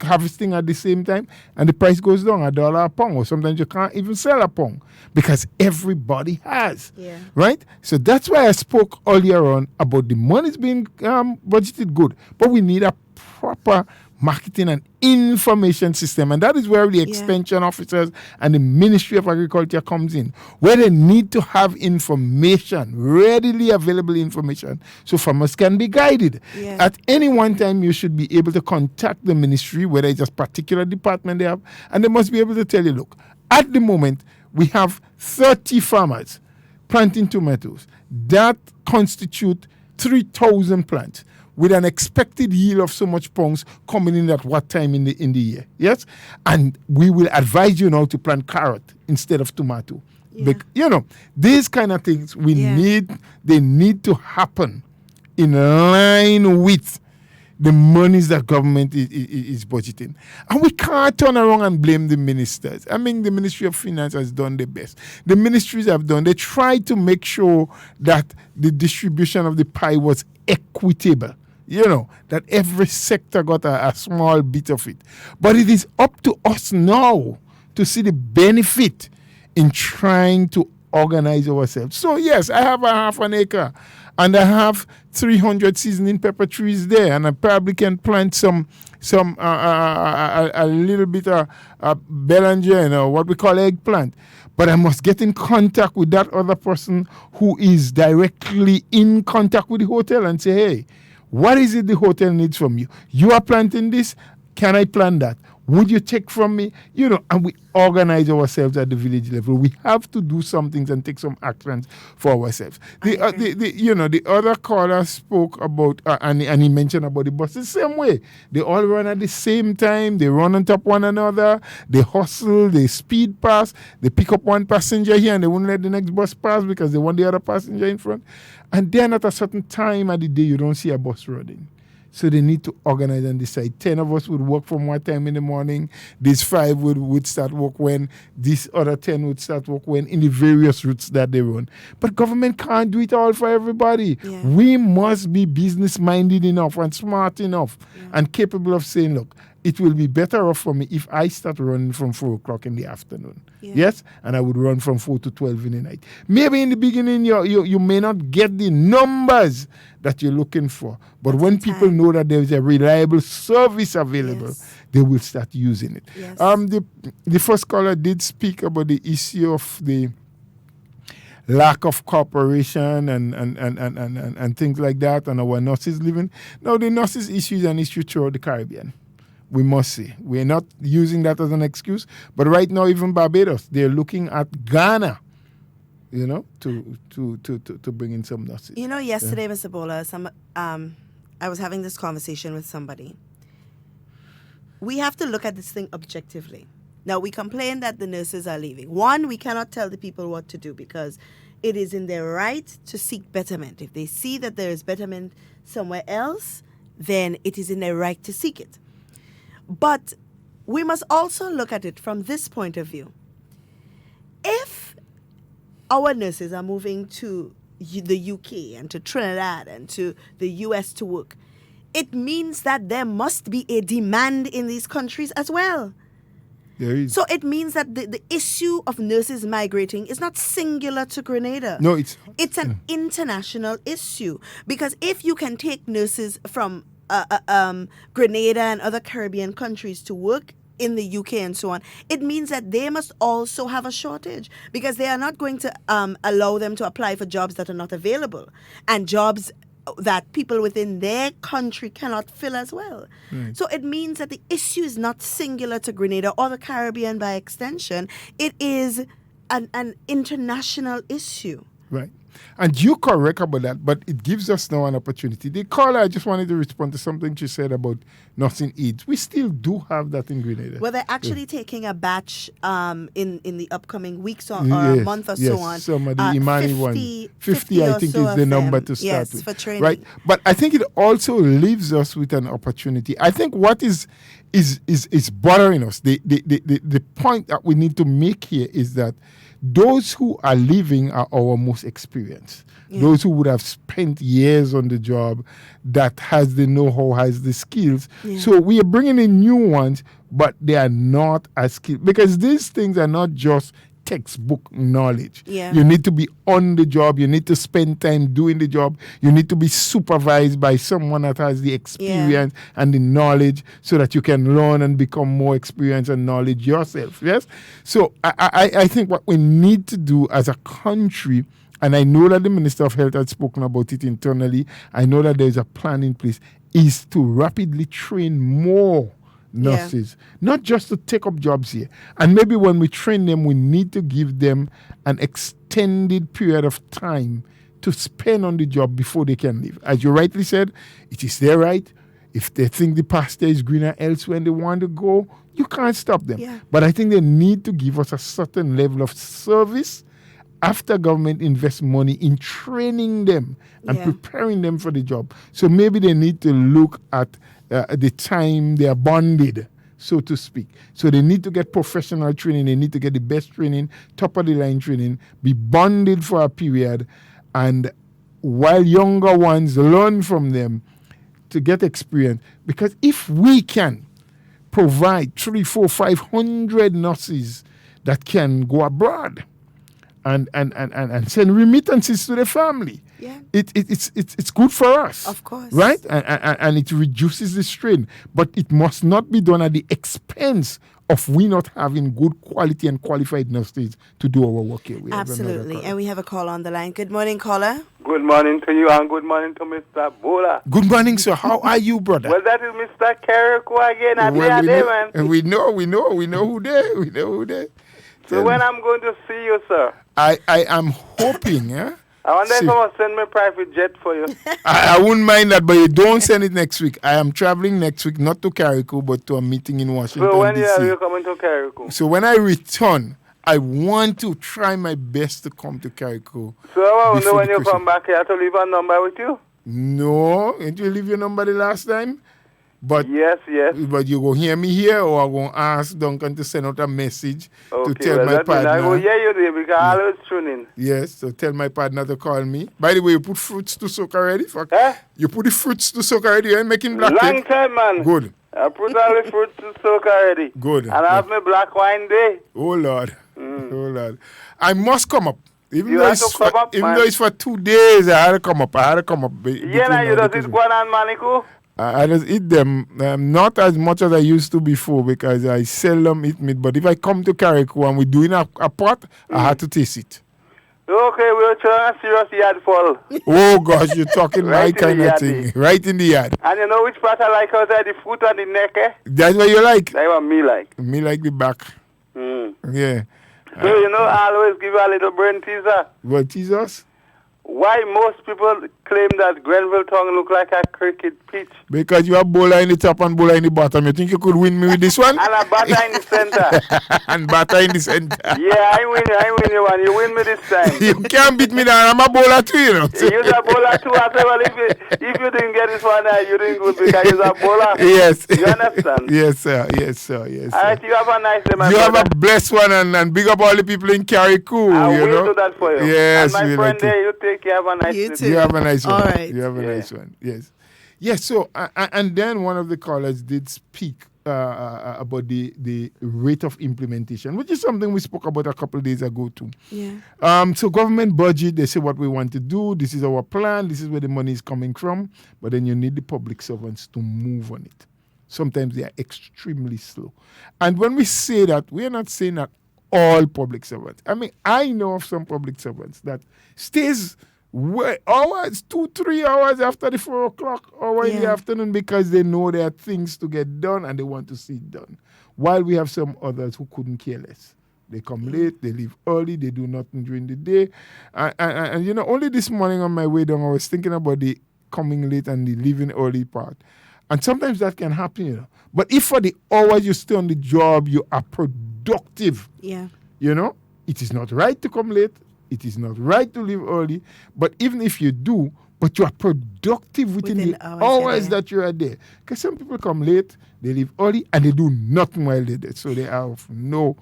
harvesting at the same time and the price goes down $1 a pound, or sometimes you can't even sell a pound because everybody has, right? So that's why I spoke earlier on about the money's being budgeted good, but we need a proper marketing and information system, and that is where the extension officers and the Ministry of Agriculture comes in, where they need to have information, readily available information, so farmers can be guided. At any one time, you should be able to contact the ministry, whether it's a particular department they have, and they must be able to tell you, look, at the moment, we have 30 farmers planting tomatoes. That constitute 3,000 plants, with an expected yield of so much pounds coming in at what time in the year. Yes? And we will advise you now to plant carrot instead of tomato. These kind of things they need to happen in line with the monies that government is budgeting. And we can't turn around and blame the ministers. I mean, the Ministry of Finance has done the best. The ministries have done. They tried to make sure that the distribution of the pie was equitable. That every sector got a small bit of it. But it is up to us now to see the benefit in trying to organize ourselves. So, yes, I have a half an acre and I have 300 seasoning pepper trees there, and I probably can plant some a little bit of belanger, or what we call eggplant. But I must get in contact with that other person who is directly in contact with the hotel and say, hey, what is it the hotel needs from you? You are planting this. Can I plant that? Would you take from me? And we organize ourselves at the village level. We have to do some things and take some actions for ourselves. The other caller spoke about, and he mentioned about the buses. The same way. They all run at the same time. They run on top one another. They hustle. They speed pass. They pick up one passenger here and they won't let the next bus pass because they want the other passenger in front. And then at a certain time of the day, you don't see a bus running. So they need to organize and decide. 10 of us would work from one time in the morning. These 5 would start work when. These other 10 would start work when, in the various routes that they run. But government can't do it all for everybody. We must be business-minded enough and smart enough and capable of saying, look, it will be better off for me if I start running from 4 o'clock in the afternoon. Yes? And I would run from 4 to 12 in the night. Maybe in the beginning you may not get the numbers that you're looking for. But when people know that there is a reliable service available, they will start using it. The first caller did speak about the issue of the lack of cooperation and things like that, and our nurses living. Now, the nurses issue is an issue throughout the Caribbean. we must say. We're not using that as an excuse. But right now, even Barbados, they're looking at Ghana, you know, to bring in some nurses. You know, yesterday, Mr. Bola, I was having this conversation with somebody. We have to look at this thing objectively. Now, we complain that the nurses are leaving. One, we cannot tell the people what to do because it is in their right to seek betterment. If they see that there is betterment somewhere else, then it is in their right to seek it. But we must also look at it from this point of view. If our nurses are moving to the UK and to Trinidad and to the US to work, it means that there must be a demand in these countries as well. There is. So it means that the issue of nurses migrating is not singular to Grenada. No, it's an international issue. Because if you can take nurses from Grenada and other Caribbean countries to work in the UK and so on, it means that they must also have a shortage because they are not going to allow them to apply for jobs that are not available and jobs that people within their country cannot fill as well. Right. So it means that the issue is not singular to Grenada or the Caribbean by extension. It is an international issue. Right. And you're correct about that, but it gives us now an opportunity. The caller, I just wanted to respond to something she said about nursing aides. We still do have that in Grenada. Well, they're actually taking a batch in the upcoming weeks or a month or so on. Some of the Imani 50 I think is the number to start with. For training. Right? But I think it also leaves us with an opportunity. I think what is bothering us, the point that we need to make here is that those who are leaving are our most experienced. Yeah. Those who would have spent years on the job, that has the know-how, has the skills. Yeah. So we are bringing in new ones, but they are not as skilled. Because these things are not just textbook knowledge. Yeah. You need to be on the job. You need to spend time doing the job. You need to be supervised by someone that has the experience and the knowledge so that you can learn and become more experienced and knowledge yourself. Yes? So I think what we need to do as a country, and I know that the Minister of Health has spoken about it internally, I know that there's a plan in place, is to rapidly train more nurses, not just to take up jobs here. And maybe when we train them, we need to give them an extended period of time to spend on the job before they can leave. As you rightly said, it is their right. If they think the pasture is greener elsewhere and they want to go, you can't stop them. Yeah. But I think they need to give us a certain level of service after government invests money in training them and preparing them for the job. So maybe they need to look at the time they are bonded, so to speak. So they need to get professional training. They need to get the best training, top of the line training, be bonded for a period, and while younger ones learn from them to get experience. Because if we can provide 300, 400, 500 nurses that can go abroad and send remittances to the family, it's good for us. Of course. Right? And it reduces the strain. But it must not be done at the expense of we not having good quality and qualified nurses to do our work here. Absolutely. And we have a call on the line. Good morning, caller. Good morning to you and good morning to Mr. Bola. Good morning, sir. How are you, brother? Well, that is Mr. Carriacou again. We know who they. So when I'm going to see you, sir? I am hoping, I wonder if someone send me a private jet for you. I wouldn't mind that, but you don't send it next week. I am traveling next week, not to Carriacou, but to a meeting in Washington, So when D.C. are you coming to Carriacou? So when I return, I want to try my best to come to Carriacou. So I wonder when you come back here to leave a number with you? No. Didn't you leave your number the last time? But yes. But you go hear me here, or I go ask Duncan to send out a message to tell my partner. I will hear you there because I always tune in. Yes, so tell my partner to call me. By the way, you put fruits to soak already? You put the fruits to soak already? You ain't making black Long cake? time, man. Good. I put all the fruits to soak already. Good. And I have my black wine day. Oh, Lord. Oh, Lord. I must come up. Even though it's for 2 days, I had to come up. Yeah, you just eat guan and manico? I just eat them, not as much as I used to before because I seldom eat meat. But if I come to Carriacou and we're doing a pot, I had to taste it. Okay, we're trying a serious yard fall. Oh gosh, you're talking Right my in kind the of yard, thing. Right in the yard. And you know which part I like outside? The foot and the neck, eh? That's what you like? That's what me like. Me like the back. Yeah. So, I always give you a little brain teaser. What, Jesus? Why most people claim that Grenville Town look like a cricket pitch? Because you have bowler in the top and bowler in the bottom. You think you could win me with this one? And a batter in the center. And batter in the center. Yeah, I win you one. You win me this time. You can't beat me down. I'm a bowler too, you know. You're a bowler too. I say, well, if you didn't get this one, you didn't good because you're a bowler. Yes. You understand? Yes, sir. Yes, sir. Yes, sir. All right, you have a nice day, my You brother. have a blessed one and big up all the people in Carriacou, I you will know. do that for you. Yes, and my we friend like there, you take care. Have a nice You day. too. You have a nice one. All right. You have a nice one. Yes. Yes. So, and then one of the callers did speak about the rate of implementation, which is something we spoke about a couple of days ago too. Yeah. So government budget, they say what we want to do. This is our plan. This is where the money is coming from. But then you need the public servants to move on it. Sometimes they are extremely slow. And when we say that, we are not saying that all public servants. I mean, I know of some public servants that stays hours, 2-3 hours after the 4 o'clock hour in the afternoon because they know there are things to get done and they want to see it done. While we have some others who couldn't care less. They come late, they leave early, they do nothing during the day. And only this morning on my way down, I was thinking about the coming late and the leaving early part. And sometimes that can happen, But if for the hours you stay on the job, you are productive. Yeah. It is not right to come late. It is not right to leave early. But even if you do, but you are productive within the hours that you are there. Because some people come late, they leave early, and they do nothing while they're there. So they have no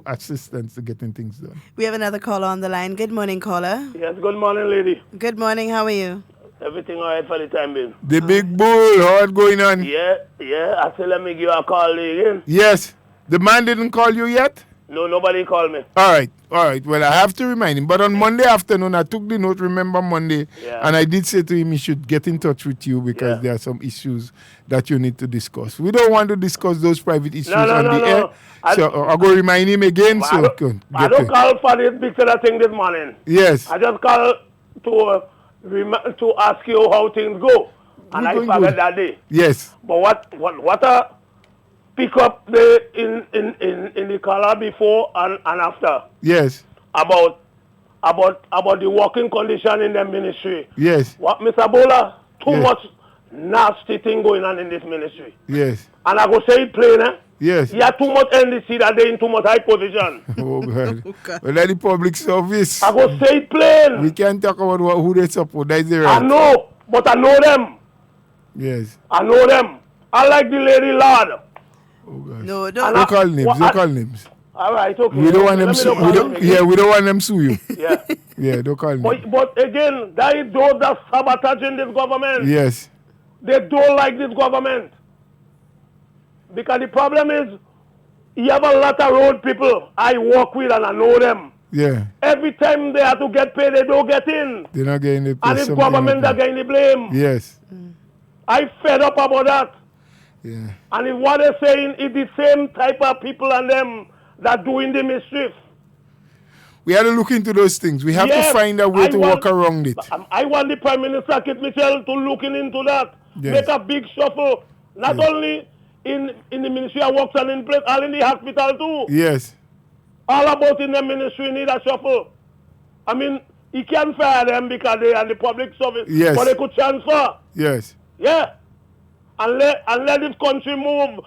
assistance to getting things done. We have another caller on the line. Good morning, caller. Yes, good morning, lady. Good morning. How are you? Everything all right for the time being. The big bull, how it going on? Yeah. I said let me give you a call again. Yes. The man didn't call you yet? No, nobody called me. All right. Well, I have to remind him. But on Monday afternoon, I took the note, remember Monday, and I did say to him he should get in touch with you because there are some issues that you need to discuss. We don't want to discuss those private issues on the air. So I'll go remind him again. I don't call for this big thing this morning. Yes. I just call to ask you how things go. And I forgot that day. Yes. But what a pick up in the caller before and after. Yes. About the working condition in the ministry. Yes. What, Mr. Bola? Too much nasty thing going on in this ministry. Yes. And I go say it plain, Yes. You have too much NDC that they in too much high position. Oh, God. Well, that's the public service. I go say it plain. We can't talk about who they support. That's the right. I know, but I know them. Yes. I know them. I like the lady Lord. Oh, gosh. No, don't call names. Don't call names. All right, okay. We don't want them sue. We don't want them sue you. Yeah. Yeah, don't call names. But again, that is those that sabotaging this government. Yes. They don't like this government. Because the problem is, you have a lot of road people I work with and I know them. Yeah. Every time they have to get paid, they don't get in. They're not getting the pay. And it's government that getting the blame. Yes. I fed up about that. Yeah. And if what they're saying is the same type of people and them that doing the mischief. We have to look into those things. We have to find a way to work around it. I want the Prime Minister, Kit Mitchell, to looking into that. Yes. Make a big shuffle. Not only in the Ministry of Works and in place, all in the hospital too. Yes. All about in the ministry need a shuffle. I mean, he can't fire them because they are the public service. Yes. But they could transfer. Yes. Yeah. And let this country move.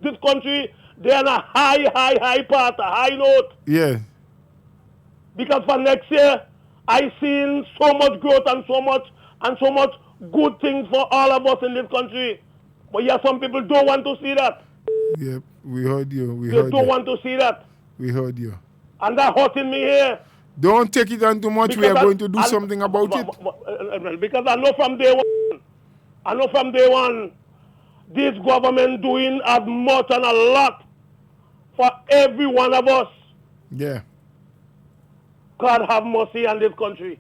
This country, they're on a high part, a high note. Yeah. Because for next year, I seen so much growth and so much good things for all of us in this country. But yeah, some people don't want to see that. Yep, we heard you. They don't want to see that. We heard you. And that hurting me here. Don't take it on too much. Because we are going to do something about it. Because I know from day one, this government doing as much and a lot for every one of us. Yeah. God have mercy on this country.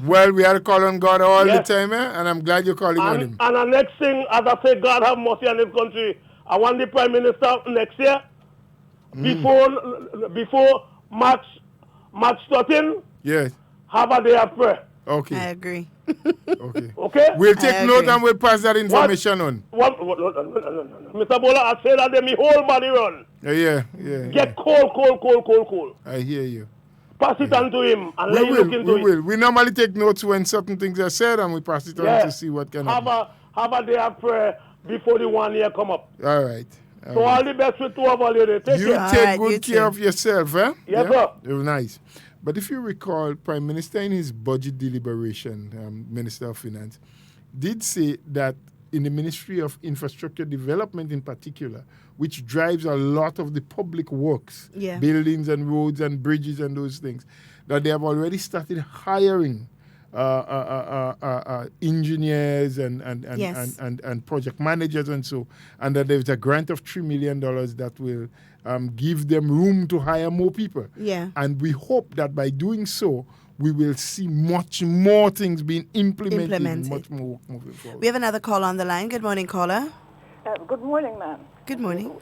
Well, we are calling God all the time, and I'm glad you're calling on him. And the next thing, as I say, God have mercy on this country. I want the Prime Minister next year, before March 13, yes, have a day of prayer. Okay. I agree. Okay. Okay? We'll take note and we'll pass that information on. Mr. Bola, I say that my whole body run. Yeah. Get cold. I hear you. Pass it on to him and let him look into it. We normally take notes when certain things are said and we pass it on to see what can happen. Have a day of prayer before the 1 year come up. All right. All the best with two of all you. Take good care of yourself, eh? Yes, sir. It was nice. But if you recall, Prime Minister in his budget deliberation, Minister of Finance, did say that in the Ministry of Infrastructure Development in particular, which drives a lot of the public works, buildings and roads and bridges and those things, that they have already started hiring engineers and project managers and so, and that there's a grant of $3 million that will give them room to hire more people. Yeah. And we hope that by doing so, we will see much more things being implemented. Much more work moving forward. We have another call on the line. Good morning, caller. Good morning, ma'am. Good morning.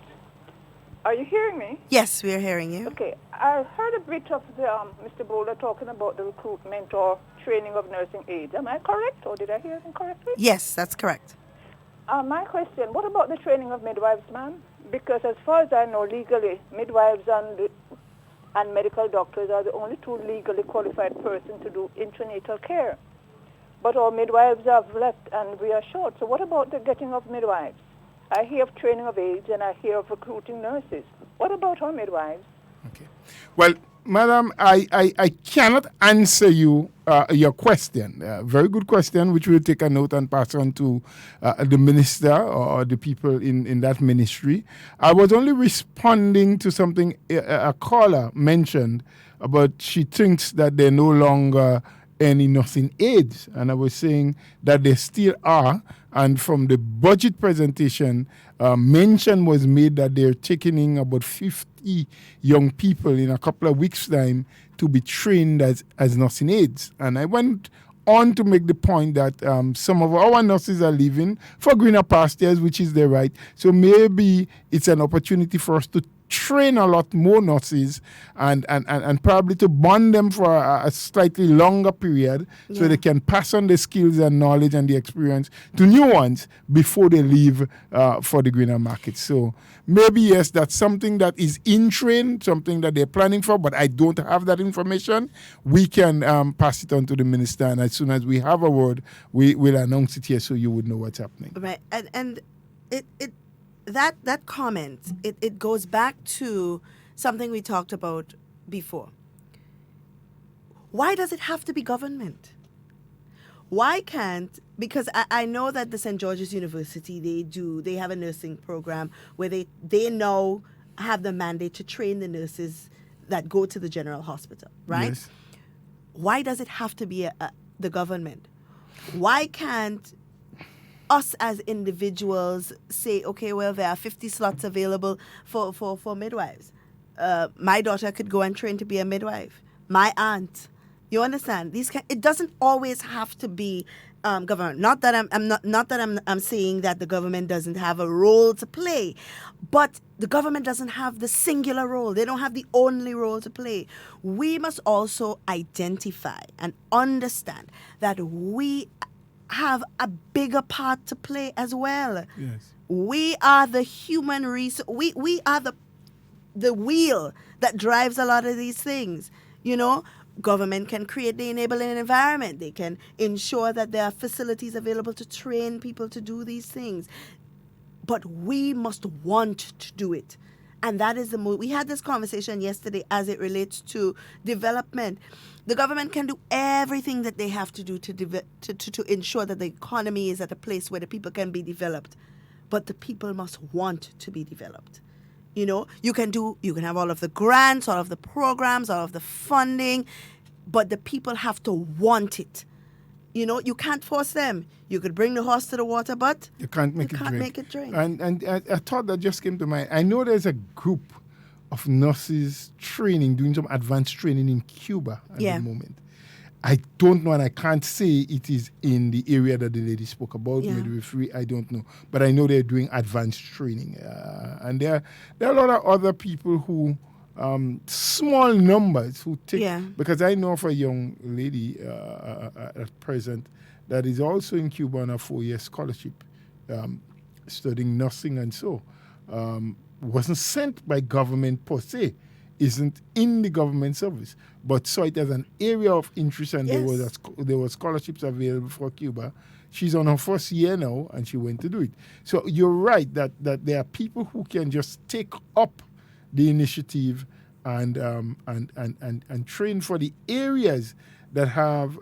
Are you hearing me? Yes, we are hearing you. Okay. I heard a bit of the, Mr. Bowler talking about the recruitment or training of nursing aides. Am I correct, or did I hear it incorrectly? Yes, that's correct. My question, what about the training of midwives, ma'am? Because as far as I know, legally, midwives and medical doctors are the only two legally qualified persons to do intranatal care. But our midwives have left and we are short. So what about the getting of midwives? I hear of training of aides and I hear of recruiting nurses. What about our midwives? Okay. Well, Madam, I cannot answer you your question. Very good question, which we'll take a note and pass on to the minister or the people in that ministry. I was only responding to something a caller mentioned about she thinks that there are no longer any nursing aides. And I was saying that there still are. And from the budget presentation, mention was made that they're taking in about 50 young people in a couple of weeks' time to be trained as nursing aides. And I went on to make the point that some of our nurses are leaving for greener pastures, which is their right. So maybe it's an opportunity for us to train a lot more nurses and probably to bond them for a slightly longer period so they can pass on the skills and knowledge and the experience to new ones before they leave for the greener market. So maybe, yes, that's something that is in train, something that they're planning for, but I don't have that information. We can pass it on to the minister, and as soon as we have a word, we will announce it here so you would know what's happening. Right, and that comment, it goes back to something we talked about before. Why does it have to be government? Why can't, because I know that the St. George's University, they have a nursing program where they now have the mandate to train the nurses that go to the general hospital, right? Yes. Why does it have to be the government? Why can't us as individuals say, okay, well, there are 50 slots available for midwives. My daughter could go and train to be a midwife. My aunt. You understand? It doesn't always have to be government. Not that I'm saying that the government doesn't have a role to play, but the government doesn't have the singular role. They don't have the only role to play. We must also identify and understand that we have a bigger part to play as well. Yes. We are the human resource. We are the wheel that drives a lot of these things. You know, government can create the enabling environment. They can ensure that there are facilities available to train people to do these things. But we must want to do it. And that is the move. We had this conversation yesterday as it relates to development. The government can do everything that they have to do to ensure that the economy is at a place where the people can be developed. But the people must want to be developed. You know, you can have all of the grants, all of the programs, all of the funding, but the people have to want it. You know, you can't force them. You could bring the horse to the water, but you can't make it drink. And a thought that just came to mind. I know there's a group of nurses doing some advanced training in Cuba at the moment. I don't know, and I can't say it is in the area that the lady spoke about, midwifery. I don't know. But I know they're doing advanced training. And there are a lot of other people who small numbers who take. Yeah. Because I know of a young lady at present that is also in Cuba on a 4-year scholarship, studying nursing and so. Wasn't sent by government per se, isn't in the government service, but saw it as an area of interest, and there were scholarships available for Cuba. She's on her first year now, and she went to do it. So you're right that there are people who can just take up the initiative and train for the areas that have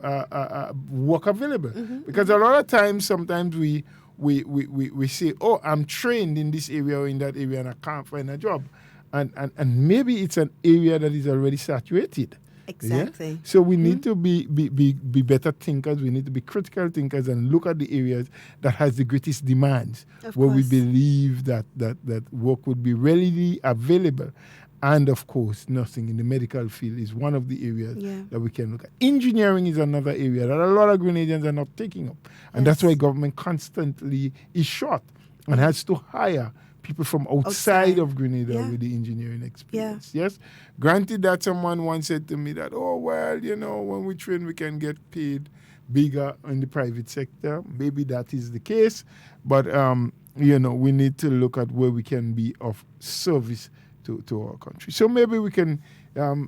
work available. Because a lot of times, sometimes we say, oh, I'm trained in this area or in that area and I can't find a job. And maybe it's an area that is already saturated. Exactly. Yeah? So we need to be better thinkers. We need to be critical thinkers and look at the areas that has the greatest demands, where we believe that work would be readily available. And of course, nursing in the medical field is one of the areas that we can look at. Engineering is another area that a lot of Grenadians are not taking up. And that's why government constantly is short and has to hire people from outside of Grenada with the engineering experience. Yes? Granted that someone once said to me that, oh, well, when we train, we can get paid bigger in the private sector. Maybe that is the case. But, we need to look at where we can be of service to our country. So maybe we can,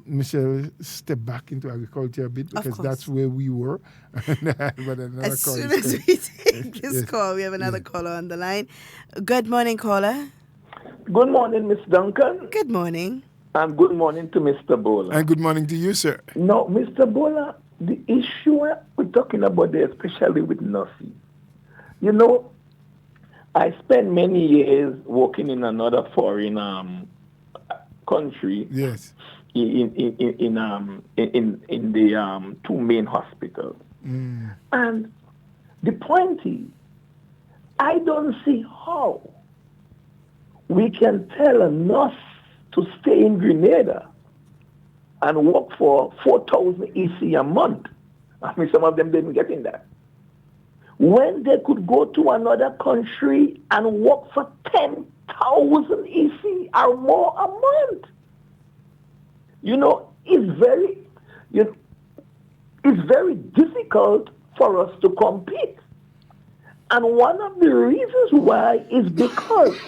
Michelle, step back into agriculture a bit, because that's where we were. But as soon as we take this call, we have another caller on the line. Good morning, caller. Good morning, Miss Duncan. Good morning. And good morning to Mr. Bola. And good morning to you, sir. No, Mr. Bola, the issue we're talking about there, especially with nursing. I spent many years working in another foreign country. Yes. In the two main hospitals. And the point is, I don't see how we can tell a nurse to stay in Grenada and work for 4,000 EC a month. I mean, some of them didn't get in that. When they could go to another country and work for 10,000 EC or more a month. It's very difficult for us to compete. And one of the reasons why is because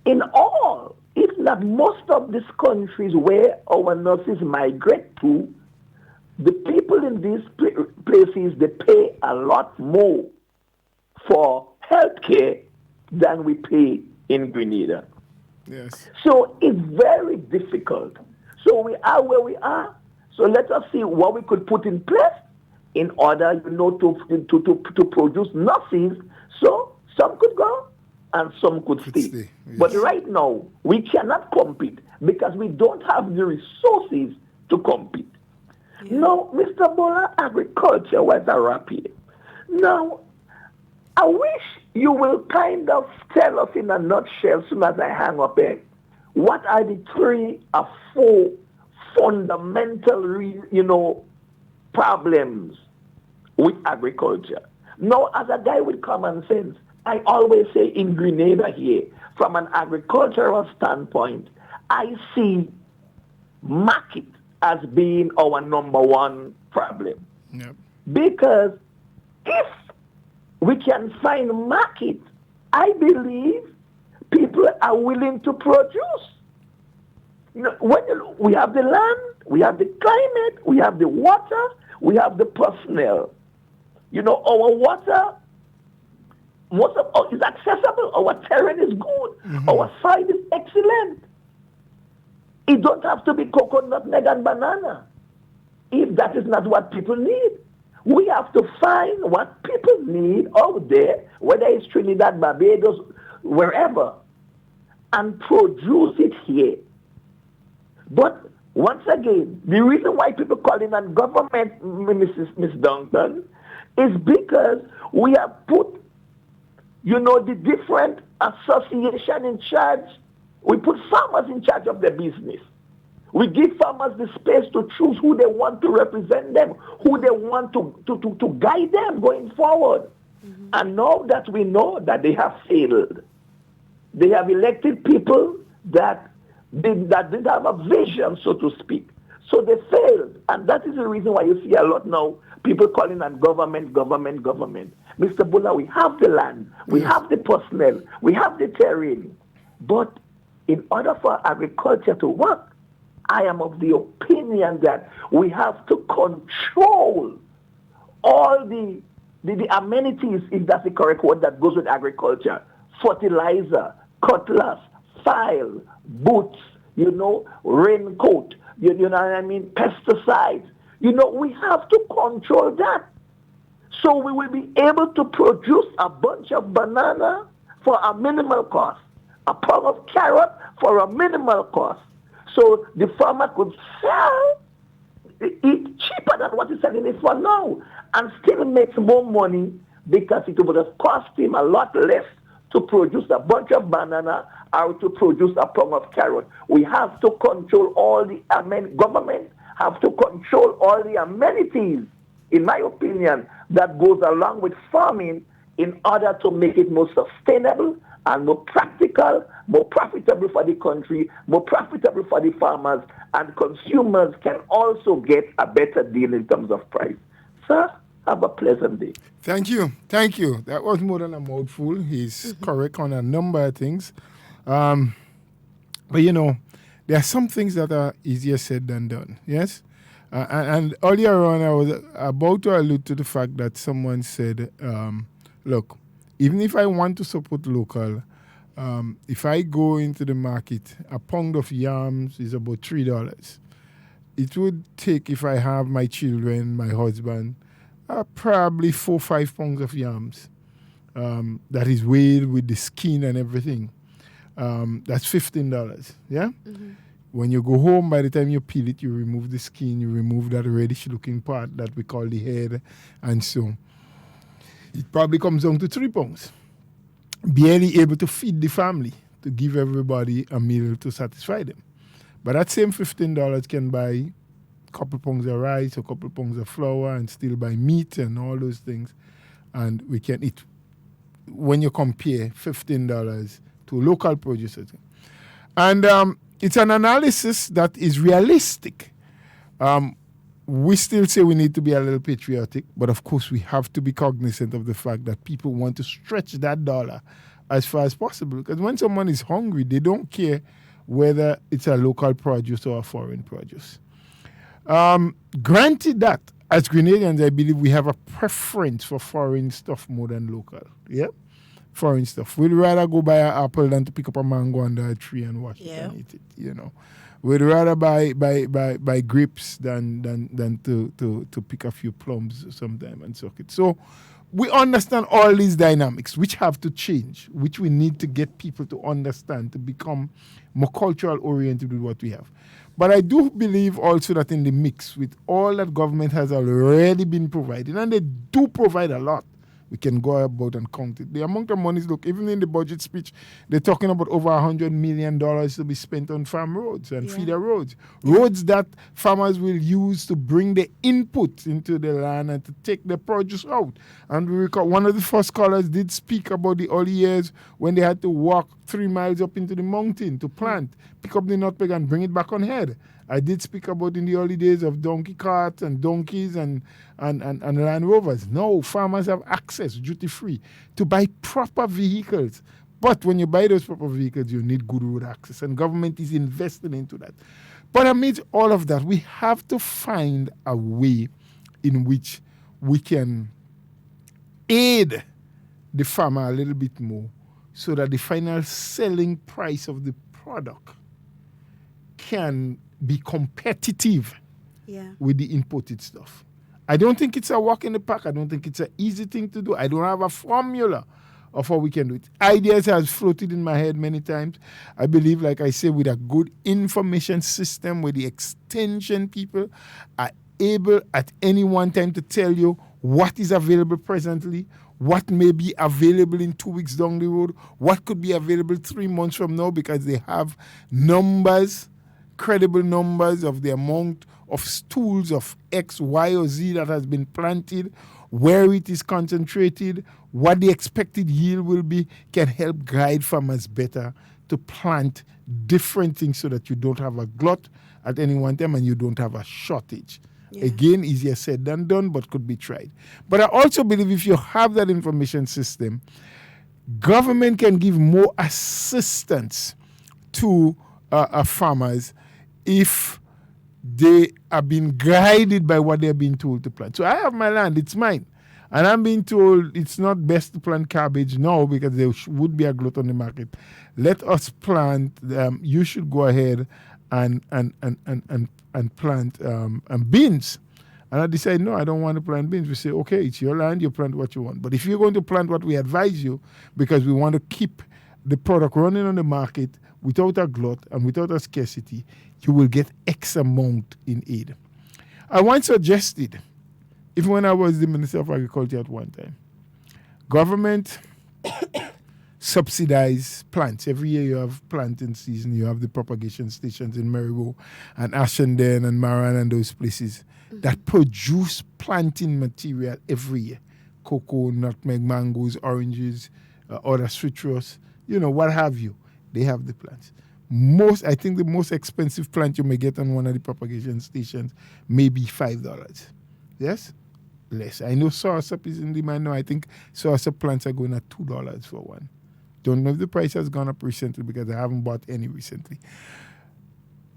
in all, if not most of these countries where our nurses migrate to, the people in these places, they pay a lot more for healthcare than we pay in Grenada. Yes. So it's very difficult. So we are where we are. So let us see what we could put in place in order, to produce nurses. So some could go and some could stay. Yes. But right now, we cannot compete because we don't have the resources to compete. Yeah. Now, Mr. Bola, agriculture was a rapid. Now, I wish you will kind of tell us in a nutshell, soon as I hang up here, what are the 3 or 4 fundamental, problems with agriculture? Now, as a guy with common sense, I always say in Grenada here, from an agricultural standpoint, I see market as being our number one problem. Yep. Because if we can find market, I believe people are willing to produce. We have the land, we have the climate, we have the water, we have the personnel. Our water, most of it is accessible. Our terrain is good. Mm-hmm. Our soil is excellent. It don't have to be coconut, nut, and banana. If that is not what people need, we have to find what people need out there, whether it's Trinidad, Barbados, wherever, and produce it here. But once again, the reason why people calling on government, Miss Duncan, is because we have put, the different association in charge. We put farmers in charge of their business. We give farmers the space to choose who they want to represent them, who they want to guide them going forward. Mm-hmm. And now that we know that they have failed, they have elected people that that didn't have a vision, so to speak. So they failed. And that is the reason why you see a lot now people calling on government. Mr. Bulla, we have the land, we have the personnel, we have the terrain. But in order for agriculture to work, I am of the opinion that we have to control all the amenities, if that's the correct word, that goes with agriculture. Fertilizer, cutlass, file, boots, raincoat, you know what I mean, pesticides. We have to control that. So we will be able to produce a bunch of banana for a minimal cost, a pound of carrot for a minimal cost. So the farmer could sell it cheaper than what he's selling it for now and still makes more money because it would have cost him a lot less to produce a bunch of banana or to produce a pound of carrot. We have to control all the government have to control all the amenities, in my opinion, that goes along with farming in order to make it more sustainable and more practical, more profitable for the country, more profitable for the farmers, and consumers can also get a better deal in terms of price. Sir, have a pleasant day. Thank you. That was more than a mouthful. He's correct on a number of things. But there are some things that are easier said than done, yes? And earlier on, I was about to allude to the fact that someone said, look, even if I want to support local, if I go into the market, a pound of yams is about $3. It would take, if I have my children, my husband, probably 4 or 5 pounds of yams. That is weighed with the skin and everything. That's $15, yeah? Mm-hmm. When you go home, by the time you peel it, you remove the skin, you remove that reddish-looking part that we call the head, and so it probably comes down to 3 pounds. Barely able to feed the family, to give everybody a meal to satisfy them. But that same $15 can buy a couple pounds of rice, a couple pounds of flour, and still buy meat and all those things, and we can eat. When you compare $15 to local producers. And it's an analysis that is realistic. We still say we need to be a little patriotic, but of course we have to be cognizant of the fact that people want to stretch that dollar as far as possible. Because when someone is hungry, they don't care whether it's a local produce or a foreign produce. Granted that, as Grenadians, I believe we have a preference for foreign stuff more than local. Yeah? Foreign stuff. We'd rather go buy an apple than to pick up a mango under a tree and wash it and eat it, We'd rather buy grapes than to pick a few plums sometime and suck it. So we understand all these dynamics, which have to change, which we need to get people to understand, to become more cultural oriented with what we have. But I do believe also that in the mix, with all that government has already been providing, and they do provide a lot, we can go about and count it. The amount of money, look, even in the budget speech, they're talking about over $100 million to be spent on farm roads and feeder roads. Roads that farmers will use to bring the input into the land and to take the produce out. And we recall one of the first callers did speak about the early years when they had to walk 3 miles up into the mountain to plant, pick up the nutmeg and bring it back on head. I did speak about in the early days of donkey carts and donkeys and Land Rovers. No, farmers have access, duty-free, to buy proper vehicles. But when you buy those proper vehicles, you need good road access, and government is investing into that. But amidst all of that, we have to find a way in which we can aid the farmer a little bit more so that the final selling price of the product can be competitive with the imported stuff. I don't think it's a walk in the park. I don't think it's an easy thing to do. I don't have a formula of how we can do it. Ideas has floated in my head many times. I believe, like I say, with a good information system where the extension people are able at any one time to tell you what is available presently, what may be available in 2 weeks down the road, what could be available 3 months from now, because they have numbers, credible numbers of the amount of stools of X, Y, or Z that has been planted, where it is concentrated, what the expected yield will be, can help guide farmers better to plant different things so that you don't have a glut at any one time and you don't have a shortage. Yeah. Again, easier said than done, but could be tried. But I also believe if you have that information system, government can give more assistance to farmers if they are being guided by what they're being told to plant. So I have my land, it's mine. And I'm being told it's not best to plant cabbage now because there would be a glut on the market. Let us plant. You should go ahead and plant beans. And I decide, no, I don't want to plant beans. We say, okay, it's your land, you plant what you want. But if you're going to plant what we advise you, because we want to keep the product running on the market without a glut and without a scarcity, you will get X amount in aid. I once suggested, even when I was the Minister of Agriculture at one time, government subsidize plants. Every year you have planting season, you have the propagation stations in Maribo and Ashendon and Maran and those places that produce planting material every year. Cocoa, nutmeg, mangoes, oranges, other citrus, what have you. They have the plants. I think the most expensive plant you may get on one of the propagation stations may be $5. Yes? Less. I know soursop is in demand now. I think soursop plants are going at $2 for one. Don't know if the price has gone up recently because I haven't bought any recently.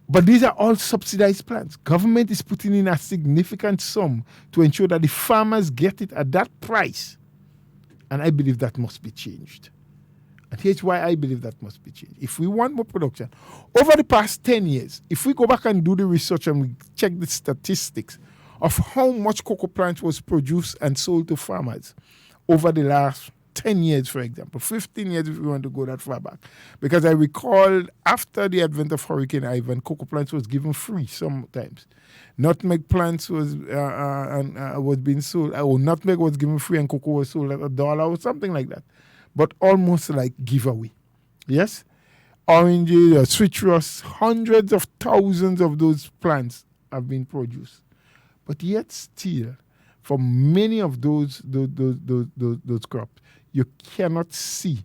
But these are all subsidized plants. Government is putting in a significant sum to ensure that the farmers get it at that price. And I believe that must be changed. And here's why I believe that must be changed. If we want more production, over the past 10 years, if we go back and do the research and we check the statistics of how much cocoa plants was produced and sold to farmers over the last 10 years, for example, 15 years if we want to go that far back. Because I recall after the advent of Hurricane Ivan, cocoa plants was given free sometimes. Nutmeg plants was being sold, or nutmeg was given free and cocoa was sold at $1 or something like that. But almost like giveaway. Yes? Oranges, citrus, hundreds of thousands of those plants have been produced. But yet still, for many of those crops, you cannot see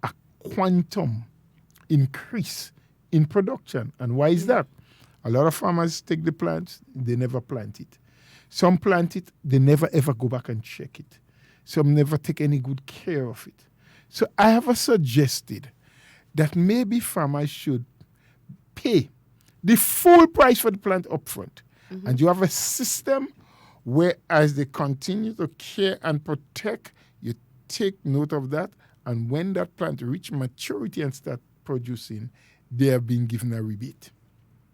a quantum increase in production. And why is that? A lot of farmers take the plants, they never plant it. Some plant it, they never ever go back and check it. Some never take any good care of it. So I have suggested that maybe farmers should pay the full price for the plant upfront. Mm-hmm. And you have a system where as they continue to care and protect, you take note of that. And when that plant reach maturity and start producing, they are being given a rebate.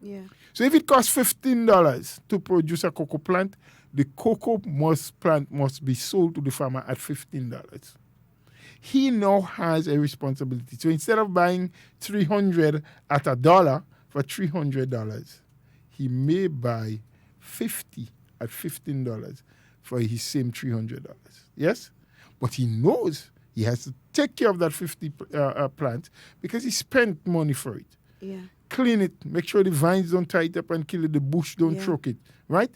Yeah. So if it costs $15 to produce a cocoa plant, the cocoa plant must be sold to the farmer at $15. He now has a responsibility. So instead of buying 300 at $1 for $300, he may buy 50 at $15 for his same $300. Yes? But he knows he has to take care of that 50 plant because he spent money for it. Yeah. Clean it, make sure the vines don't tie it up and kill it, the bush don't choke it, right?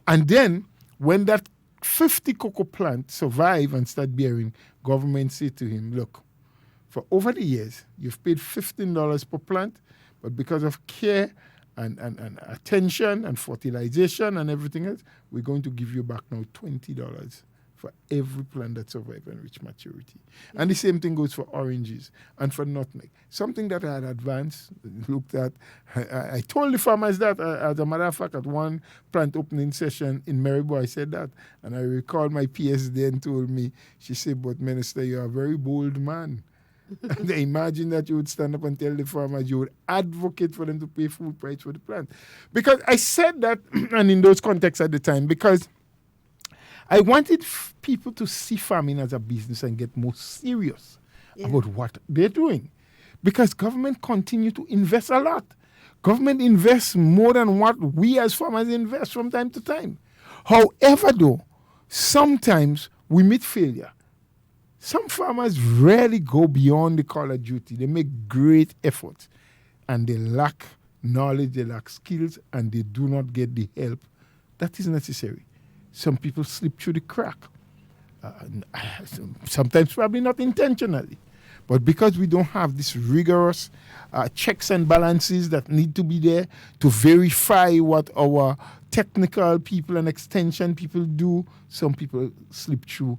And then when that 50 cocoa plants survive and start bearing, government say to him, look, for over the years, you've paid $15 per plant, but because of care and attention and fertilization and everything else, we're going to give you back now $20 for every plant that survives and reach maturity. And the same thing goes for oranges and for nutmeg. Something that I had advanced, looked at. I told the farmers that, as a matter of fact, at one plant opening session in Maribo, I said that. And I recall my PS then told me, she said, but Minister, you're a very bold man. And I imagine that you would stand up and tell the farmers you would advocate for them to pay full price for the plant. Because I said that, and in those contexts at the time, because I wanted people to see farming as a business and get more serious about what they're doing. Because government continue to invest a lot. Government invests more than what we as farmers invest from time to time. However, though, sometimes we meet failure. Some farmers rarely go beyond the call of duty. They make great efforts and they lack knowledge, they lack skills, and they do not get the help that is necessary. Some people slip through the crack. Sometimes probably not intentionally. But because we don't have this rigorous checks and balances that need to be there to verify what our technical people and extension people do, some people slip through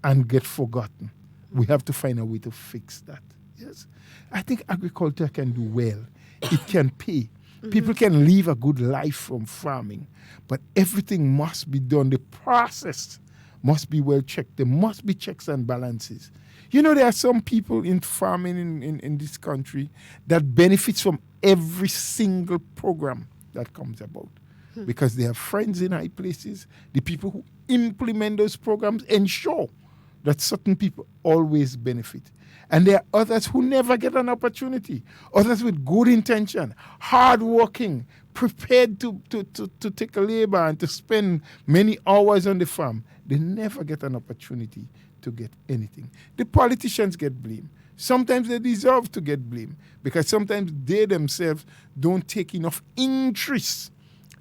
and get forgotten. We have to find a way to fix that. Yes, I think agriculture can do well. It can pay. People can live a good life from farming, but everything must be done. The process must be well checked. There must be checks and balances. You know, there are some people in farming in this country that benefits from every single program that comes about because they have friends in high places. The people who implement those programs ensure that certain people always benefit. And there are others who never get an opportunity. Others with good intention, hardworking, prepared to take a labor and to spend many hours on the farm. They never get an opportunity to get anything. The politicians get blamed. Sometimes they deserve to get blamed because sometimes they themselves don't take enough interest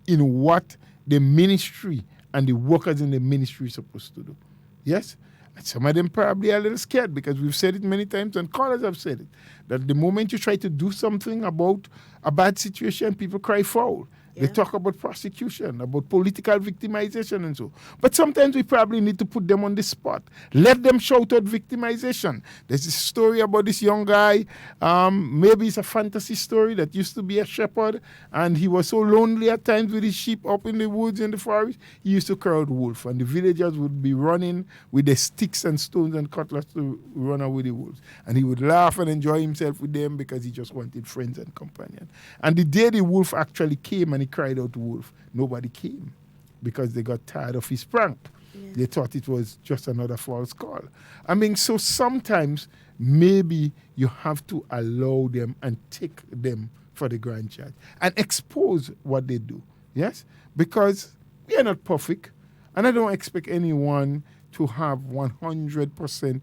in what the ministry and the workers in the ministry are supposed to do. Yes? And some of them probably are a little scared because we've said it many times and callers have said it, that the moment you try to do something about a bad situation, people cry foul. They talk about prosecution, about political victimization and so. But sometimes we probably need to put them on the spot. Let them shout out victimization. There's this story about this young guy. Maybe it's a fantasy story that used to be a shepherd, and he was so lonely at times with his sheep up in the woods in the forest. He used to crowd wolf, and the villagers would be running with their sticks and stones and cutlass to run away the wolves. And he would laugh and enjoy himself with them because he just wanted friends and companions. And the day the wolf actually came and he cried out wolf, nobody came because they got tired of his prank. They thought it was just another false call. I mean, so sometimes maybe you have to allow them and take them for the grand charge and expose what they do. Yes? Because we are not perfect, and I don't expect anyone to have 100%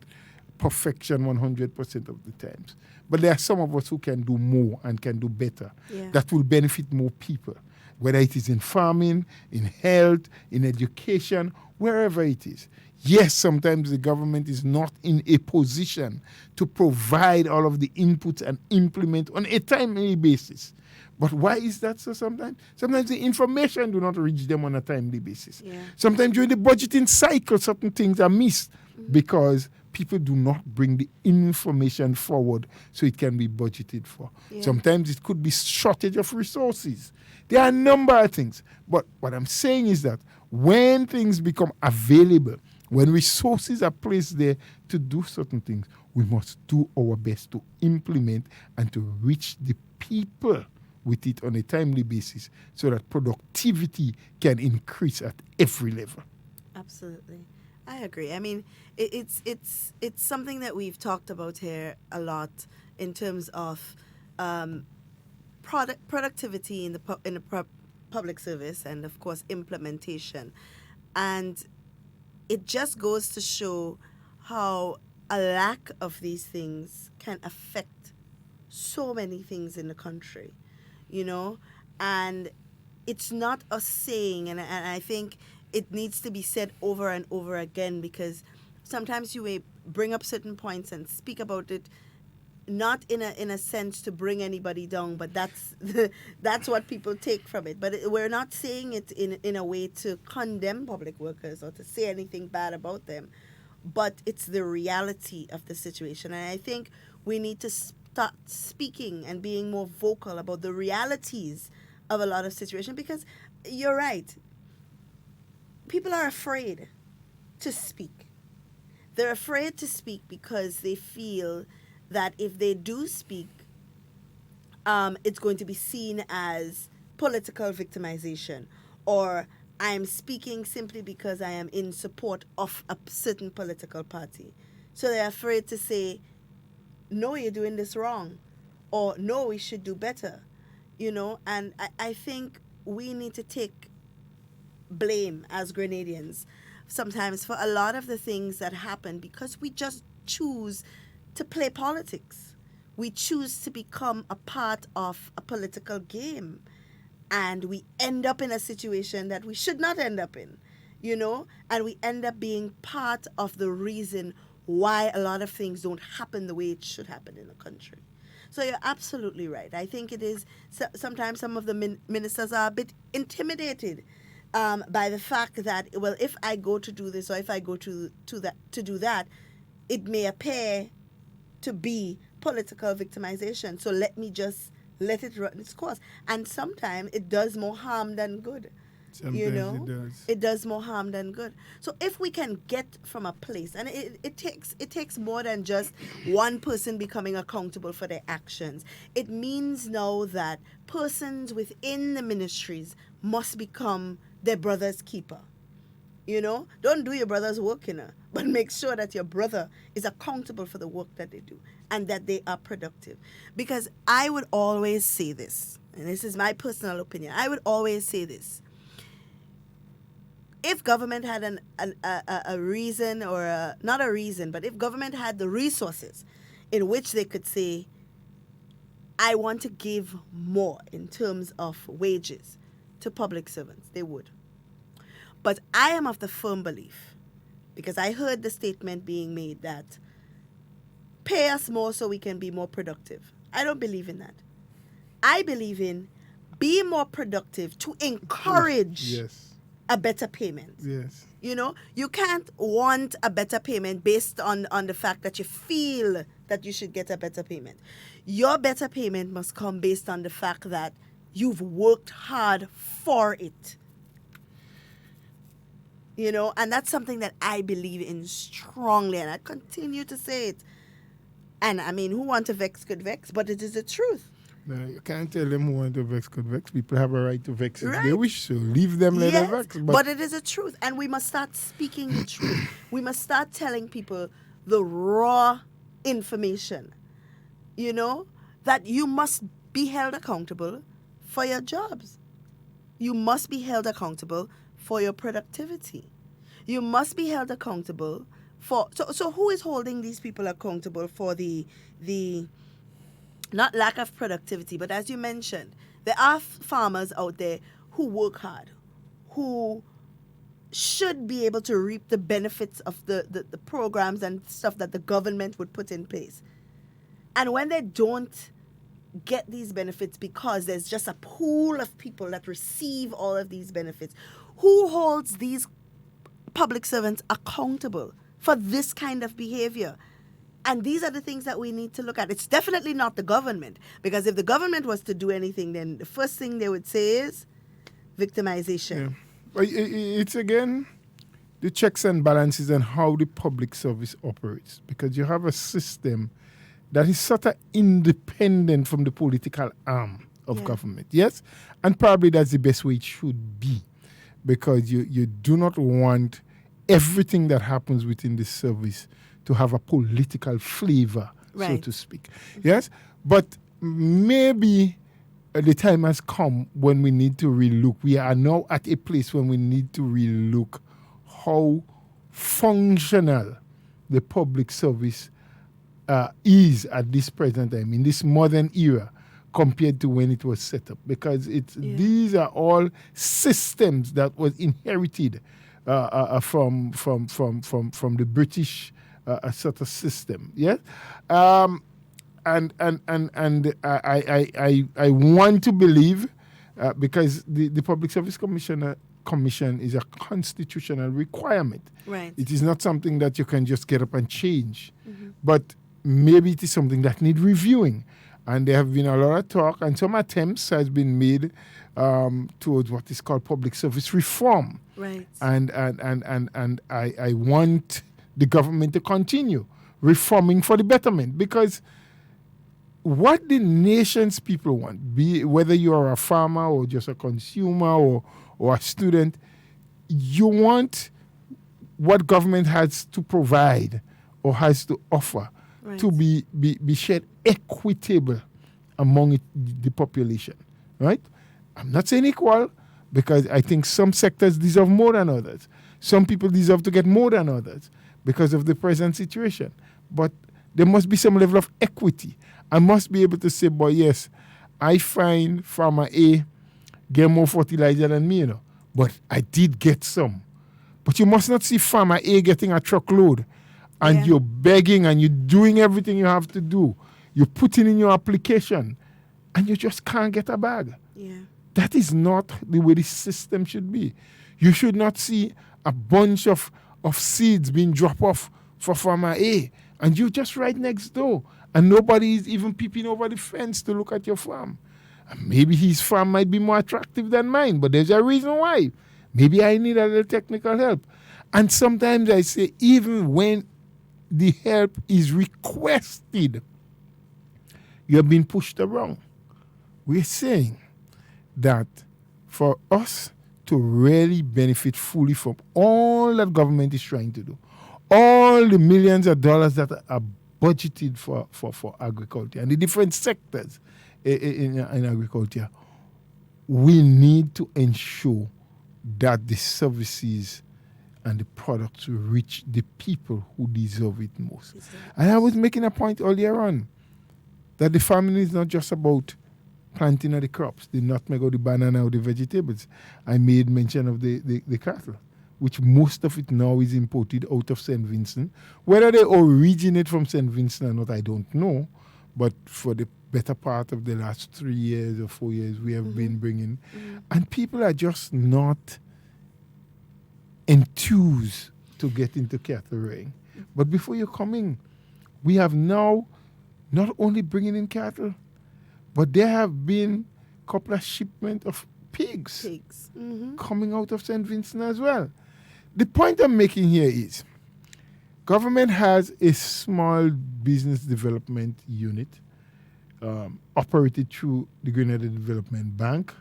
perfection 100% of the times. But there are some of us who can do more and can do better that will benefit more people, whether it is in farming, in health, in education, wherever it is. Yes, sometimes the government is not in a position to provide all of the inputs and implement on a timely basis. But why is that so sometimes? Sometimes the information do not reach them on a timely basis. Sometimes during the budgeting cycle, certain things are missed because people do not bring the information forward so it can be budgeted for. Sometimes it could be shortage of resources. There are a number of things. But what I'm saying is that when things become available, when resources are placed there to do certain things, we must do our best to implement and to reach the people with it on a timely basis so that productivity can increase at every level. Absolutely. I agree. I mean, it's something that we've talked about here a lot in terms of productivity in the public service and, of course, implementation. And it just goes to show how a lack of these things can affect so many things in the country, you know? And it's not a saying, and I think it needs to be said over and over again, because sometimes you may bring up certain points and speak about it, not in a sense to bring anybody down, but that's what people take from it. But we're not saying it in a way to condemn public workers or to say anything bad about them, but it's the reality of the situation. And I think we need to start speaking and being more vocal about the realities of a lot of situations, because you're right. People are afraid to speak. They're afraid to speak because they feel that if they do speak, it's going to be seen as political victimization, or I'm speaking simply because I am in support of a certain political party. So they're afraid to say, no, you're doing this wrong, or no, we should do better, you know. And I think we need to take blame as Grenadians sometimes for a lot of the things that happen, because we just choose to play politics. We choose to become a part of a political game, and we end up in a situation that we should not end up in, you know, and we end up being part of the reason why a lot of things don't happen the way it should happen in the country. So you're absolutely right. I think it is sometimes some of the ministers are a bit intimidated by the fact that, well, if I go to do this or if I go to do that, it may appear to be political victimization. So let me just let it run its course. And sometimes it does more harm than good. Sometimes it does more harm than good. So if we can get from a place, and it takes more than just one person becoming accountable for their actions. It means now that persons within the ministries must become their brother's keeper. Don't do your brother's work, but make sure that your brother is accountable for the work that they do and that they are productive. Because I would always say this, and this is my personal opinion, I would always say this. If government had a reason, or not a reason, but if government had the resources in which they could say, I want to give more in terms of wages to public servants, they would. But I am of the firm belief, because I heard the statement being made that pay us more so we can be more productive. I don't believe in that. I believe in be more productive to encourage a better payment. Yes. You can't want a better payment based on the fact that you feel that you should get a better payment. Your better payment must come based on the fact that you've worked hard for it. And that's something that I believe in strongly, and I continue to say it. And I mean, who want to vex could vex, but it is the truth. No, you can't tell them who want to vex could vex. People have a right to vex if they wish, so leave them let them vex. But it is the truth, and we must start speaking the truth. We must start telling people the raw information, that you must be held accountable for your jobs. You must be held accountable for your productivity. You must be held accountable for... So who is holding these people accountable for the not lack of productivity, but as you mentioned, there are farmers out there who work hard, who should be able to reap the benefits of the programs and stuff that the government would put in place. And when they don't get these benefits because there's just a pool of people that receive all of these benefits, who holds these public servants accountable for this kind of behavior? And these are the things that we need to look at. It's definitely not the government, because if the government was to do anything, then the first thing they would say is victimization. Yeah. But it's again the checks and balances and how the public service operates, because you have a system that is sort of independent from the political arm of government. Yes? And probably that's the best way it should be, because you do not want everything that happens within the service to have a political flavor, so to speak. Yes? But maybe the time has come when we need to relook. We are now at a place when we need to relook how functional the public service is at this present time, in this modern era, compared to when it was set up. Because these are all systems that was inherited from the British sort of system. Yeah, and I want to believe because the Public Service Commission is a constitutional requirement. Right. It is not something that you can just get up and change, but maybe it is something that needs reviewing. And there have been a lot of talk, and some attempts has been made towards what is called public service reform. Right. And I want the government to continue reforming for the betterment, because what the nation's people want, be whether you are a farmer or just a consumer or a student, you want what government has to provide or has to offer to be shared equitable among the population, right? I'm not saying equal, because I think some sectors deserve more than others. Some people deserve to get more than others because of the present situation. But there must be some level of equity. I must be able to say, boy, yes, I find farmer A get more fertilizer than me, but I did get some. But you must not see farmer A getting a truckload and you're begging and you're doing everything you have to do. You're putting in your application and you just can't get a bag. Yeah. That is not the way the system should be. You should not see a bunch of seeds being dropped off for farmer A and you're just right next door and nobody is even peeping over the fence to look at your farm. And maybe his farm might be more attractive than mine, but there's a reason why. Maybe I need a little technical help. And sometimes I say, even when the help is requested, you're being pushed around. We're saying that for us to really benefit fully from all that government is trying to do, all the millions of dollars that are budgeted for agriculture and the different sectors in agriculture, we need to ensure that the services and the products reach the people who deserve it most. And I was making a point earlier on that the farming is not just about planting of the crops, the nutmeg or the banana or the vegetables. I made mention of the cattle, which most of it now is imported out of St. Vincent. Whether they originate from St. Vincent or not, I don't know. But for the better part of the last 3 years or 4 years, we have been bringing. And people are just not enthused to get into cattle rearing. But before you come in, we have now not only bringing in cattle, but there have been a couple of shipments of pigs coming out of St. Vincent as well. The point I'm making here is government has a small business development unit operated through the Grenada Development Bank,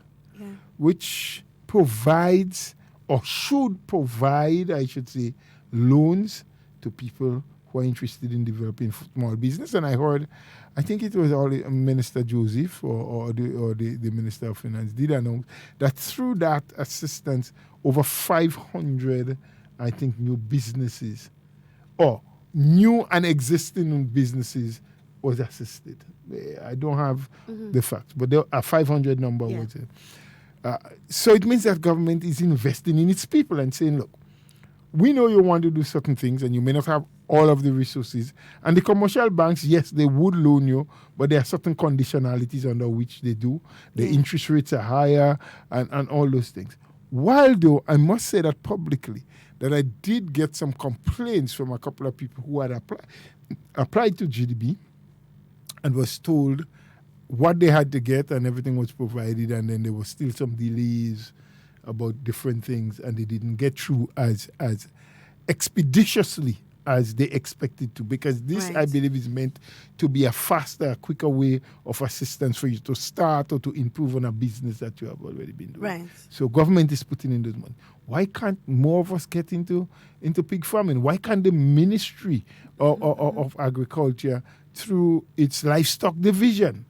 which provides or should provide, I should say, loans to people who are interested in developing small business. And I heard, I think it was Minister Joseph or the Minister of Finance did announce that through that assistance, over 500, I think, new businesses or new and existing businesses was assisted. I don't have the facts, but there are 500 number was it. So it means that government is investing in its people and saying, look, we know you want to do certain things and you may not have all of the resources. And the commercial banks, yes, they would loan you, but there are certain conditionalities under which they do. The interest rates are higher and all those things. While though, I must say that publicly, that I did get some complaints from a couple of people who had applied to GDB and was told what they had to get and everything was provided, and then there was still some delays about different things and they didn't get through as expeditiously as they expected to, because this, I believe, is meant to be a faster, quicker way of assistance for you to start or to improve on a business that you have already been doing. Right. So government is putting in those money. Why can't more of us get into pig farming? Why can't the Ministry of Agriculture, through its livestock division,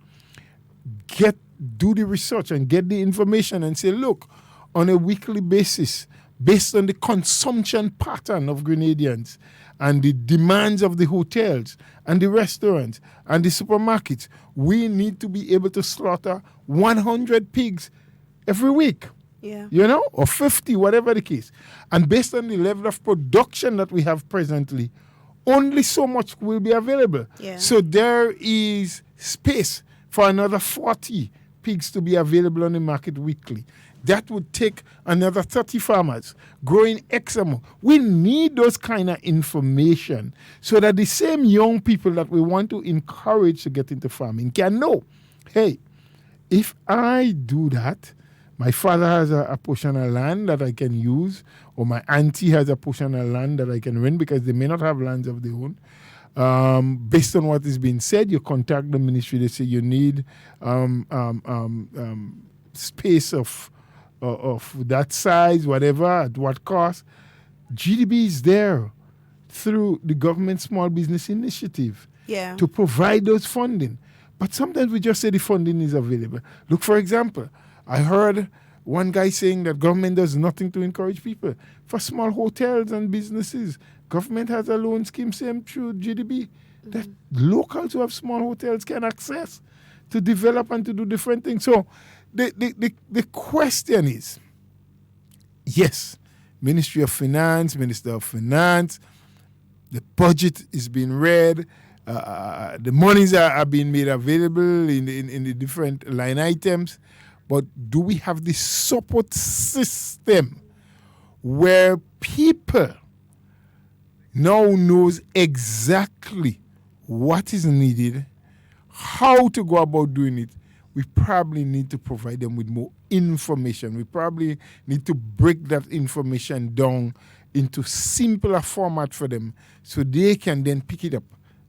do the research and get the information and say, look, on a weekly basis, based on the consumption pattern of Grenadians and the demands of the hotels and the restaurants and the supermarkets, we need to be able to slaughter 100 pigs every week. You know, or 50, whatever the case. And based on the level of production that we have presently, only so much will be available. So there is space for another 40 pigs to be available on the market weekly. That would take another 30 farmers growing X amount. We need those kind of information so that the same young people that we want to encourage to get into farming can know, hey, if I do that, my father has a portion of land that I can use, or my auntie has a portion of land that I can rent, because they may not have lands of their own. Based on what is being said, you contact the ministry, they say you need space of that size, whatever, at what cost. GDB is there through the government small business initiative to provide those funding. But sometimes we just say the funding is available. Look, for example, I heard one guy saying that government does nothing to encourage people. For small hotels and businesses, government has a loan scheme, same through GDB, that locals who have small hotels can access to develop and to do different things. So the question is, yes, Ministry of Finance, Minister of Finance, The budget is being read. The monies are being made available in the different line items. But do we have the support system where people now knows exactly what is needed, how to go about doing it? We probably need to provide them with more information. We probably need to break that information down into simpler format for them so they can then pick it up.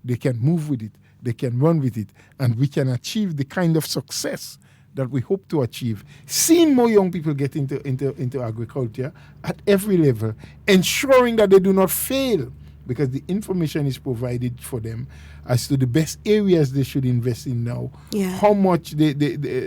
They can move with it. They can run with it. And we can achieve the kind of success that we hope to achieve. Seeing more young people get into agriculture at every level, ensuring that they do not fail, because the information is provided for them as to the best areas they should invest in now, how much the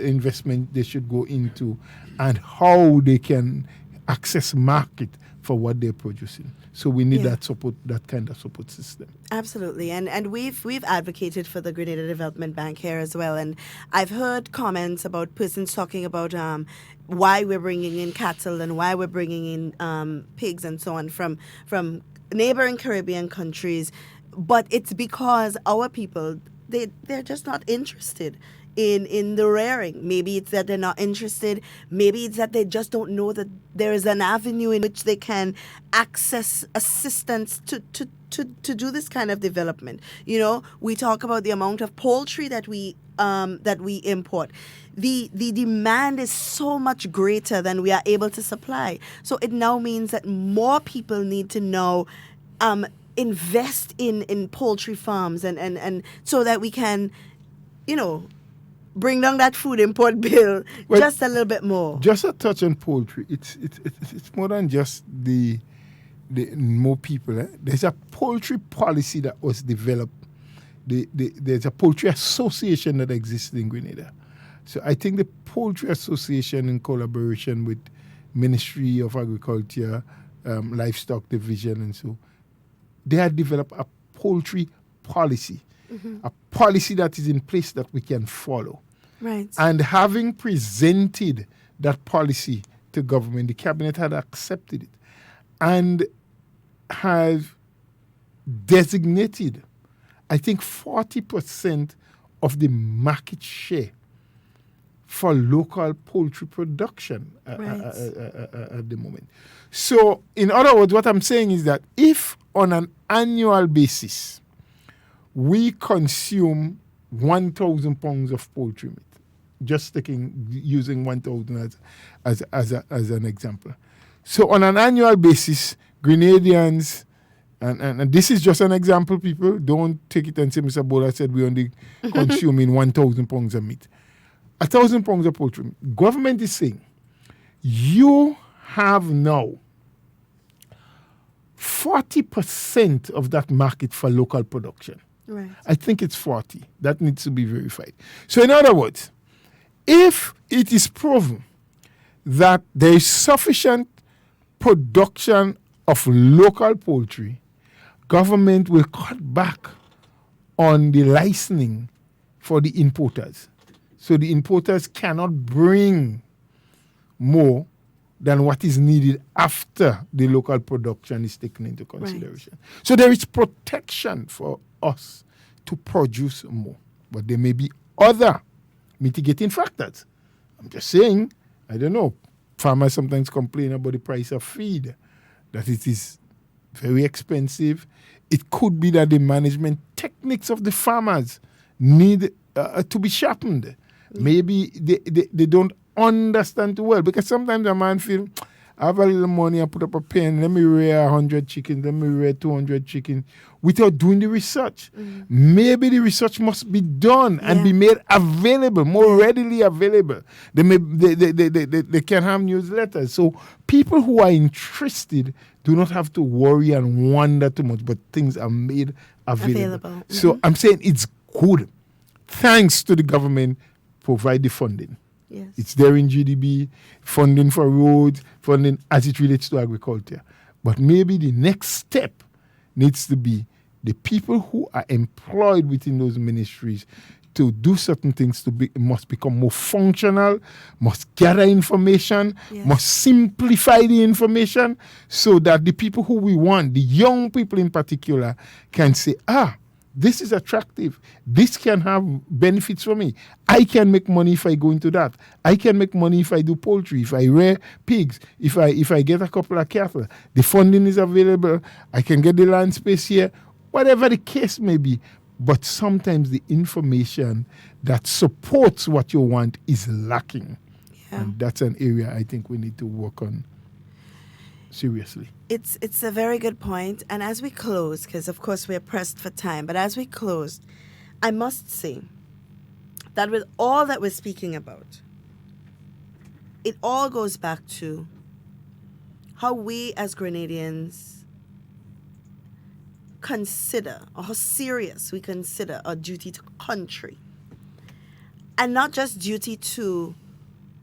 investment they should go into, and how they can access market for what they're producing. So we need that support, that kind of support system. Absolutely, and we've advocated for the Grenada Development Bank here as well. And I've heard comments about persons talking about why we're bringing in cattle and why we're bringing in pigs and so on from neighboring Caribbean countries, but it's because our people they're just not interested in the rearing. Maybe it's that they're not interested. Maybe it's that they just don't know that there is an avenue in which they can access assistance to do this kind of development. You know, we talk about the amount of poultry that we import. The demand is so much greater than we are able to supply. So it now means that more people need to now invest in poultry farms and so that we can, you know, bring down that food import bill just a little bit more. Just a touch on poultry. It's more than just the more people. There's a poultry policy that was developed. There's a poultry association that exists in Grenada. So I think the Poultry Association, in collaboration with Ministry of Agriculture, Livestock Division, and so, they have developed a poultry policy, a policy that is in place that we can follow. Right. And having presented that policy to government, the cabinet had accepted it and have designated, I think, 40% of the market share for local poultry production at the moment. So, in other words, what I'm saying is that if on an annual basis we consume 1,000 pounds of poultry meat, just using 1,000 as an example. So, on an annual basis, Grenadians, and this is just an example, people, don't take it and say, Mr. Bola said we're only consuming 1,000 pounds of meat. 1,000 pounds of poultry. Government is saying you have now 40% of that market for local production. Right. I think it's 40. That needs to be verified. So in other words, if it is proven that there is sufficient production of local poultry, government will cut back on the licensing for the importers. So the importers cannot bring more than what is needed after the local production is taken into consideration. Right. So there is protection for us to produce more. But there may be other mitigating factors. I'm just saying, I don't know, farmers sometimes complain about the price of feed, that it is very expensive. It could be that the management techniques of the farmers need to be sharpened. Maybe they don't understand too well, because sometimes a man feel, I have a little money, I put up a pen, let me rear 100 chickens, let me rear 200 chickens, without doing the research. Maybe the research must be done and be made available, more readily available. They can have newsletters. So people who are interested do not have to worry and wonder too much, but things are made available. So I'm saying it's good. Thanks to the government, provide the funding. Yes. It's there in GDB, funding for roads, funding as it relates to agriculture. But maybe the next step needs to be the people who are employed within those ministries to do certain things must become more functional, must gather information, must simplify the information so that the people who we want, the young people in particular, can say, this is attractive. This can have benefits for me. I can make money if I go into that. I can make money if I do poultry, if I rear pigs, if I get a couple of cattle. The funding is available. I can get the land space here, whatever the case may be. But sometimes the information that supports what you want is lacking. Yeah. And that's an area I think we need to work on seriously. It's a very good point. And as we close, because of course we're pressed for time, but as we close, I must say that with all that we're speaking about, it all goes back to how we as Grenadians consider, or how serious we consider our duty to country. And not just duty to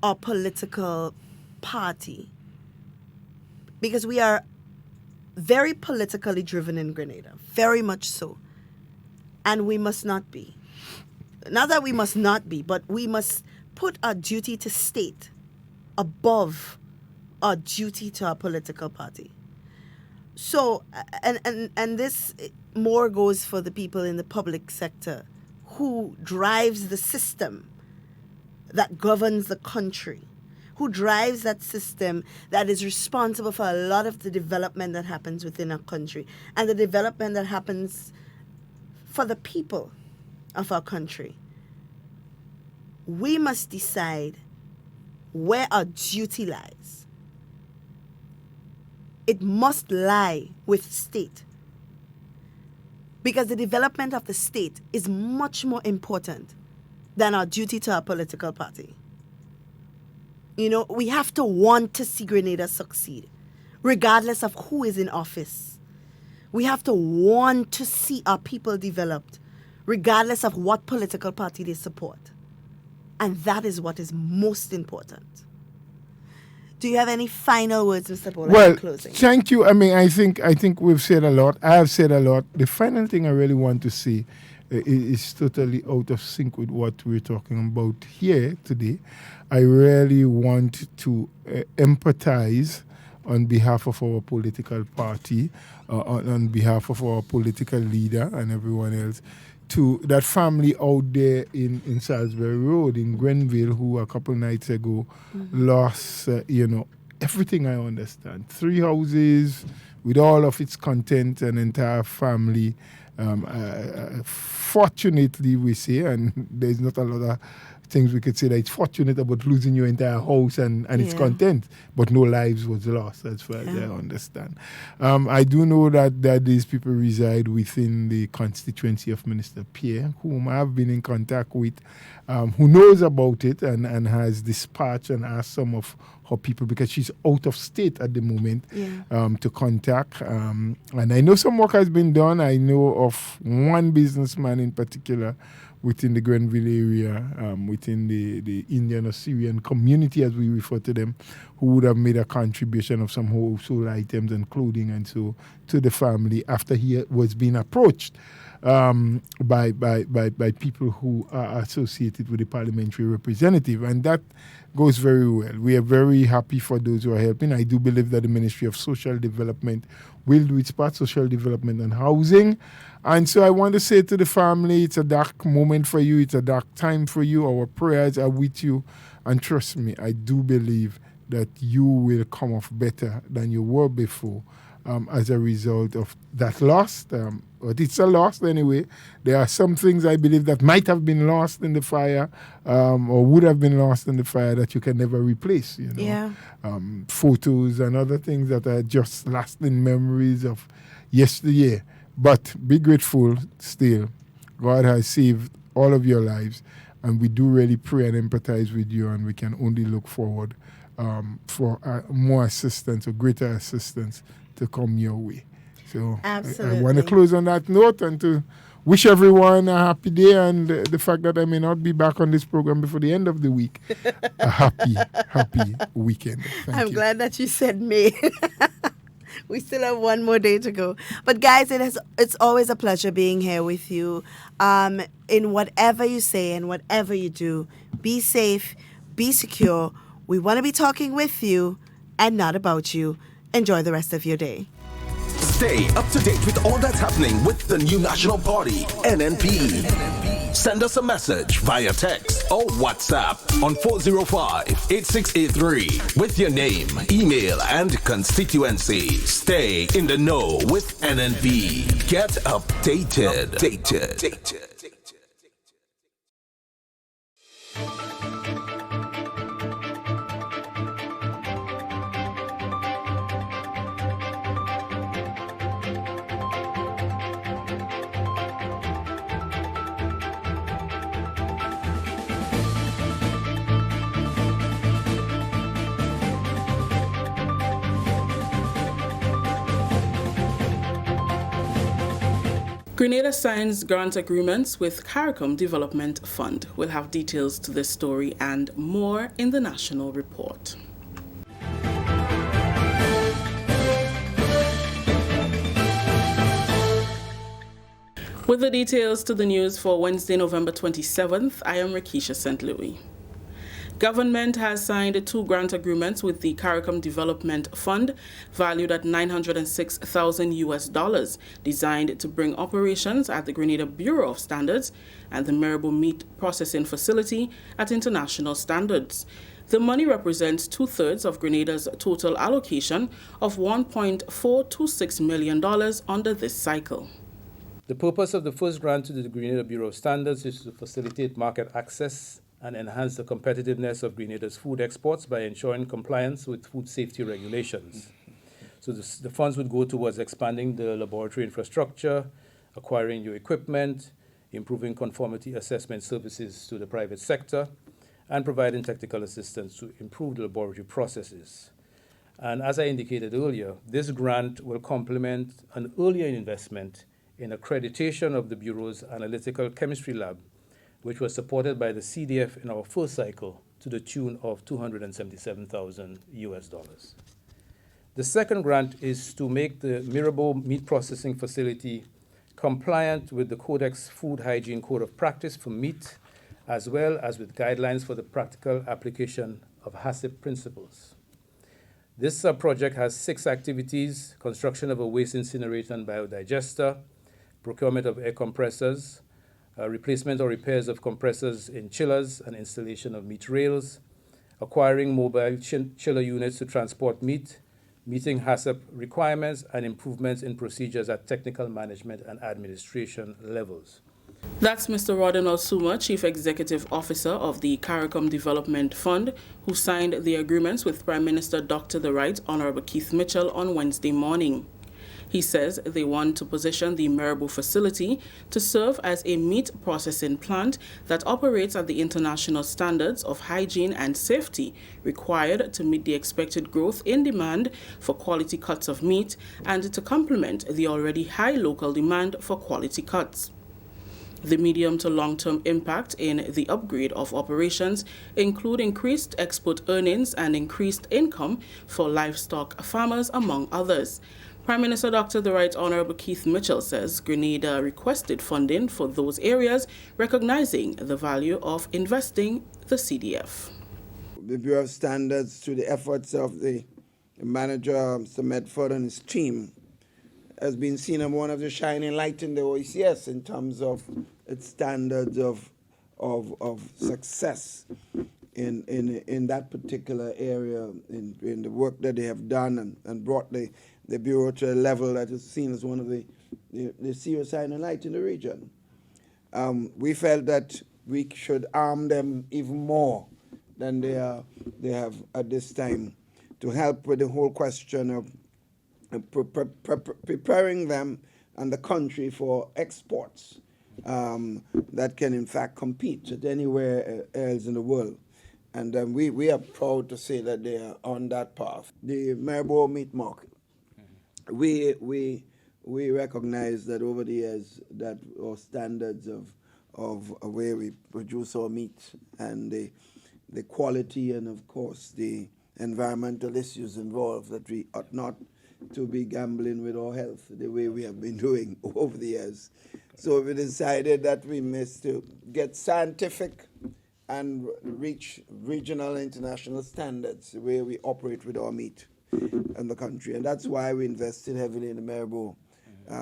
our political party. Because we are very politically driven in Grenada, very much so. And we must not be. Not that we must not be, but we must put our duty to state above our duty to our political party. So, and this more goes for the people in the public sector who drives the system that governs the country, who drives that system that is responsible for a lot of the development that happens within our country and the development that happens for the people of our country. We must decide where our duty lies. It must lie with state, because the development of the state is much more important than our duty to our political party. You know, we have to want to see Grenada succeed, regardless of who is in office. We have to want to see our people developed, regardless of what political party they support. And that is what is most important. Do you have any final words, Mr. Bola, in closing? Thank you. I mean, I think we've said a lot. I have said a lot. The final thing I really want to say is totally out of sync with what we're talking about here today. I really want to empathize on behalf of our political party, on behalf of our political leader and everyone else, to that family out there in Salisbury Road, in Grenville, who a couple nights ago lost, everything I understand. 3 houses with all of its content, an entire family. Fortunately, we say, and there's not a lot of things we could say that it's fortunate about losing your entire house and its content, but no lives was lost, as far as I understand. I do know that these people reside within the constituency of Minister Pierre, whom I've been in contact with, who knows about it and has dispatched and asked some of her people, because she's out of state at the moment, to contact. And I know some work has been done. I know of one businessman in particular within the Grenville area, within the Indian or Syrian community, as we refer to them, who would have made a contribution of some household items and clothing and so to the family after he was being approached by people who are associated with the parliamentary representative. And that goes very well. We are very happy for those who are helping. I do believe that the Ministry of Social Development will do its part, social development and housing. And so I want to say to the family, it's a dark moment for you. It's a dark time for you. Our prayers are with you. And trust me, I do believe that you will come off better than you were before as a result of that loss. But it's a loss anyway. There are some things I believe that might have been lost in the fire or would have been lost in the fire that you can never replace. Photos and other things that are just lasting memories of yesteryear. But be grateful still. God has saved all of your lives, and we do really pray and empathize with you, and we can only look forward for more assistance or greater assistance to come your way. So absolutely. I want to close on that note and to wish everyone a happy day, and the fact that I may not be back on this program before the end of the week, a happy weekend. Thank you. Glad that you said me. We still have one more day to go. But guys, it's always a pleasure being here with you. In whatever you say and whatever you do, be safe, be secure. We want to be talking with you and not about you. Enjoy the rest of your day. Stay up to date with all that's happening with the new National Party, NNP. Send us a message via text or WhatsApp on 405-8683 with your name, email, and constituency. Stay in the know with NNP. Get updated. Grenada signs grant agreements with Carriacou Development Fund. We'll have details to this story and more in the National Report. With the details to the news for Wednesday, November 27th, I am Rakisha St. Louis. Government has signed 2 grant agreements with the Carriacou Development Fund, valued at $906,000, designed to bring operations at the Grenada Bureau of Standards and the Marabou Meat Processing Facility at international standards. The money represents 2/3 of Grenada's total allocation of $1.426 million under this cycle. The purpose of the first grant to the Grenada Bureau of Standards is to facilitate market access and enhance the competitiveness of Grenada's food exports by ensuring compliance with food safety regulations. So the funds would go towards expanding the laboratory infrastructure, acquiring new equipment, improving conformity assessment services to the private sector, and providing technical assistance to improve the laboratory processes. And as I indicated earlier, this grant will complement an earlier investment in accreditation of the Bureau's analytical chemistry lab, which was supported by the CDF in our first cycle to the tune of $277,000. The second grant is to make the Marabou Meat Processing Facility compliant with the Codex Food Hygiene Code of Practice for meat, as well as with guidelines for the practical application of HACCP principles. This project has 6 activities: construction of a waste incinerator and biodigester, procurement of air compressors, replacement or repairs of compressors in chillers and installation of meat rails, acquiring mobile chiller units to transport meat, meeting HACCP requirements, and improvements in procedures at technical management and administration levels. That's Mr. Rodden Suma, Chief Executive Officer of the Carriacou Development Fund, who signed the agreements with Prime Minister Dr. The Right Honorable Keith Mitchell on Wednesday morning. He says they want to position the Marabou facility to serve as a meat processing plant that operates at the international standards of hygiene and safety required to meet the expected growth in demand for quality cuts of meat and to complement the already high local demand for quality cuts. The medium to long-term impact in the upgrade of operations include increased export earnings and increased income for livestock farmers, among others. Prime Minister Dr. The Right Honorable Keith Mitchell says Grenada requested funding for those areas, recognizing the value of investing the CDF. The Bureau of Standards, through the efforts of the manager, Mr. Medford, and his team, has been seen as one of the shining light in the OECS in terms of its standards of success in that particular area, in the work that they have done and brought the Bureau to a level that is seen as one of the serious shining light in the region. We felt that we should arm them even more than they have at this time to help with the whole question of preparing them and the country for exports that can in fact compete at anywhere else in the world. And we are proud to say that they are on that path. The Marabou meat market. We recognize that over the years that our standards of where we produce our meat and the quality and of course the environmental issues involved, that we ought not to be gambling with our health the way we have been doing over the years. So we decided that we must to get scientific and reach regional and international standards where we operate with our meat in the country. And that's why we invested heavily in the Maribor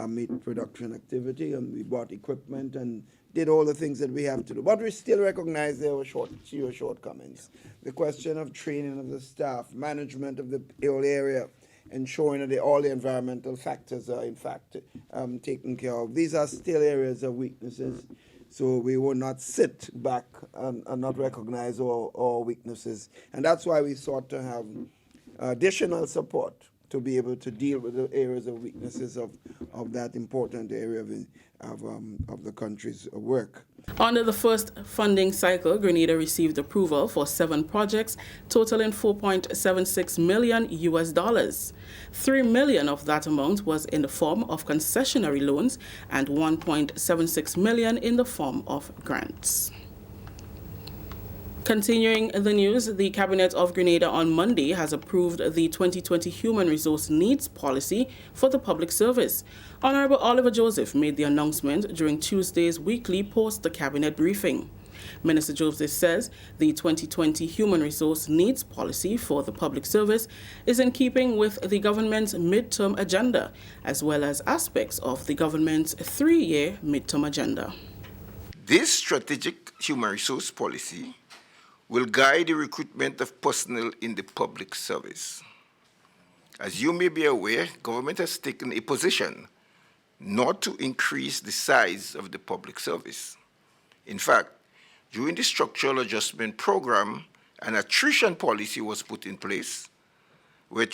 meat production activity, and we bought equipment and did all the things that we have to do. But we still recognize there were shortcomings. The question of training of the staff, management of the whole area, ensuring that all the environmental factors are in fact taken care of. These are still areas of weaknesses. So we will not sit back and not recognize all weaknesses. And that's why we sought to have additional support to be able to deal with the areas of weaknesses of that important area of the country's work. Under the first funding cycle, Grenada received approval for 7 projects totaling $4.76 million. $3 million of that amount was in the form of concessionary loans and $1.76 million in the form of grants. Continuing the news, the Cabinet of Grenada on Monday has approved the 2020 Human Resource Needs Policy for the public service. Honorable Oliver Joseph made the announcement during Tuesday's weekly post-the-Cabinet briefing. Minister Joseph says the 2020 Human Resource Needs Policy for the public service is in keeping with the government's midterm agenda, as well as aspects of the government's 3-year midterm agenda. This strategic human resource policy will guide the recruitment of personnel in the public service. As you may be aware, government has taken a position not to increase the size of the public service. In fact, during the structural adjustment program, an attrition policy was put in place, where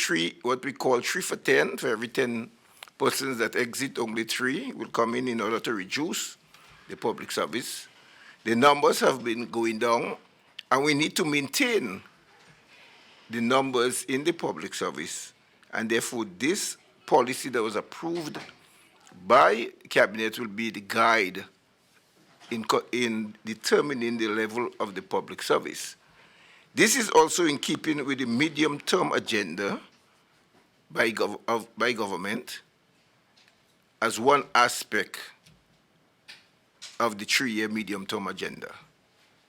what we call 3 for 10, for every 10 persons that exit, only 3 will come in order to reduce the public service. The numbers have been going down, and we need to maintain the numbers in the public service. And therefore, this policy that was approved by Cabinet will be the guide in determining the level of the public service. This is also in keeping with the medium-term agenda by government as one aspect of the 3-year medium-term agenda.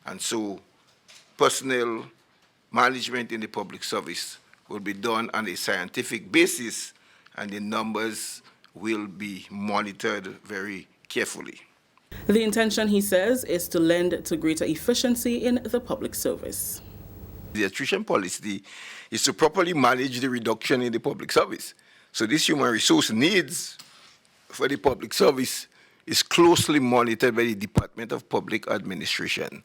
And so, personnel management in the public service will be done on a scientific basis, and the numbers will be monitored very carefully. The intention, he says, is to lend to greater efficiency in the public service. The attrition policy is to properly manage the reduction in the public service. So this human resource needs for the public service is closely monitored by the Department of Public Administration.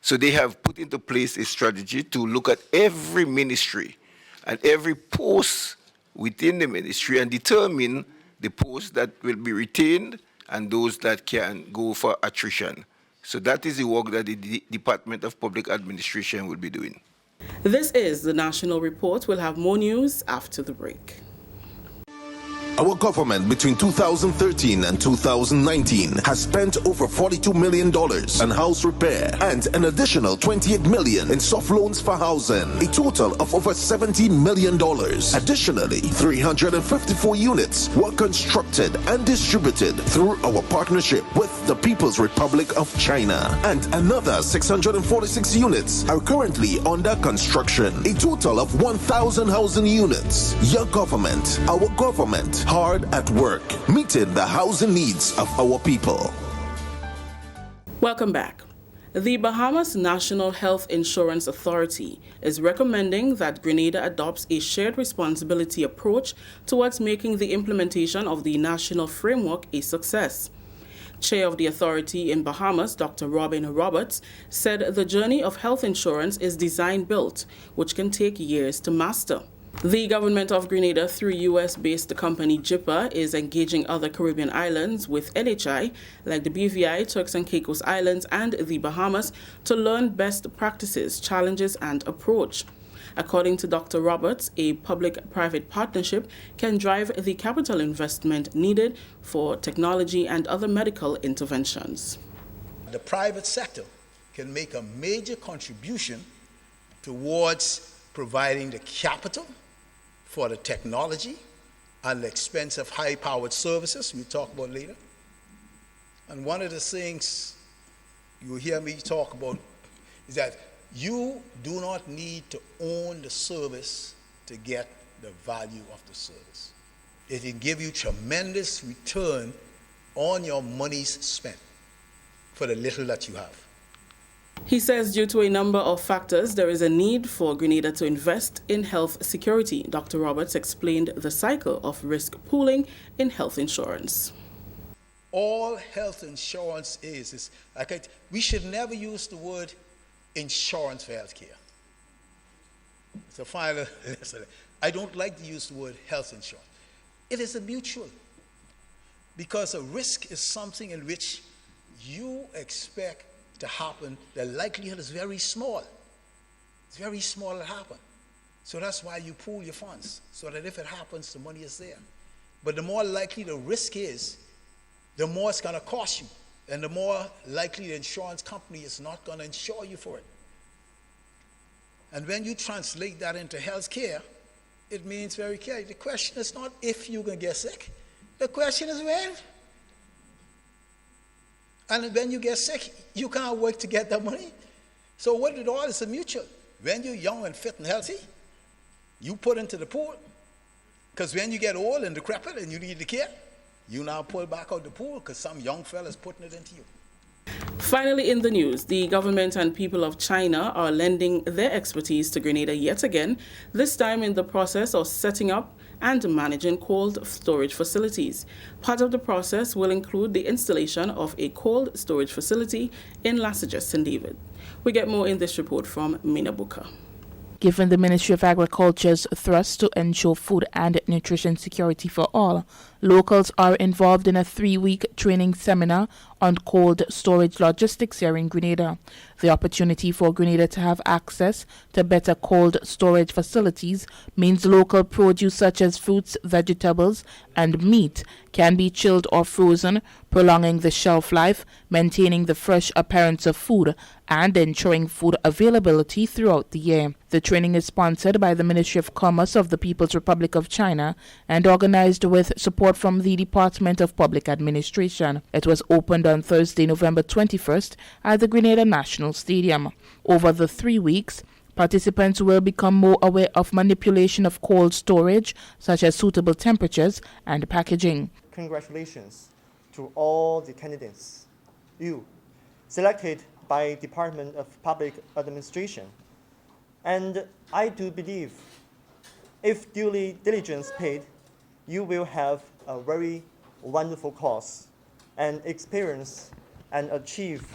So they have put into place a strategy to look at every ministry and every post within the ministry and determine the posts that will be retained and those that can go for attrition. So that is the work that the Department of Public Administration will be doing. This is the National Report. We'll have more news after the break. Our government between 2013 and 2019 has spent over $42 million on house repair and an additional $28 million in soft loans for housing, a total of over $17 million. Additionally, 354 units were constructed and distributed through our partnership with the People's Republic of China, and another 646 units are currently under construction, a total of 1,000 housing units. Your government, our government, hard at work, meeting the housing needs of our people. Welcome back. The Bahamas National Health Insurance Authority is recommending that Grenada adopts a shared responsibility approach towards making the implementation of the national framework a success. Chair of the authority in Bahamas, Dr. Robin Roberts, said the journey of health insurance is design-built, which can take years to master. The government of Grenada, through U.S.-based company JIPA, is engaging other Caribbean islands with NHI, like the BVI, Turks and Caicos Islands, and the Bahamas, to learn best practices, challenges, and approach. According to Dr. Roberts, a public-private partnership can drive the capital investment needed for technology and other medical interventions. The private sector can make a major contribution towards providing the capital for the technology at the expense of high-powered services we'll talk about later. And one of the things you hear me talk about is that you do not need to own the service to get the value of the service. It will give you tremendous return on your monies spent for the little that you have. He says due to a number of factors, there is a need for Grenada to invest in health security. Dr. Roberts explained the cycle of risk pooling in health insurance. All health insurance is like we should never use the word insurance for healthcare. So finally, I don't like to use the word health insurance. It is a mutual, because a risk is something in which you expect to happen. The likelihood is very small. It's very small to happen. So that's why you pool your funds, so that if it happens, the money is there. But the more likely the risk is, the more it's going to cost you. And the more likely the insurance company is not going to insure you for it. And when you translate that into health care, it means very clear. The question is not if you're going to get sick. The question is when. And when you get sick, you can't work to get that money. So what it all is a mutual. When you're young and fit and healthy, you put into the pool. Because when you get old and decrepit and you need the care, you now pull back out the pool because some young fella's putting it into you. Finally, in the news, the government and people of China are lending their expertise to Grenada yet again, this time in the process of setting up and managing cold storage facilities. Part of the process will include the installation of a cold storage facility in Lassaja, St. David. We get more in this report from Mina Buka. Given the Ministry of Agriculture's thrust to ensure food and nutrition security for all, locals are involved in a 3-week training seminar on cold storage logistics here in Grenada. The opportunity for Grenada to have access to better cold storage facilities means local produce such as fruits, vegetables, and meat can be chilled or frozen, prolonging the shelf life, maintaining the fresh appearance of food, and ensuring food availability throughout the year. The training is sponsored by the Ministry of Commerce of the People's Republic of China and organized with support from the Department of Public Administration. It was opened on Thursday, November 21st at the Grenada National Stadium. Over the 3 weeks, participants will become more aware of manipulation of cold storage, such as suitable temperatures and packaging. Congratulations to all the candidates. You, selected by Department of Public Administration. And I do believe if duly diligence paid, you will have a very wonderful course and experience and achieve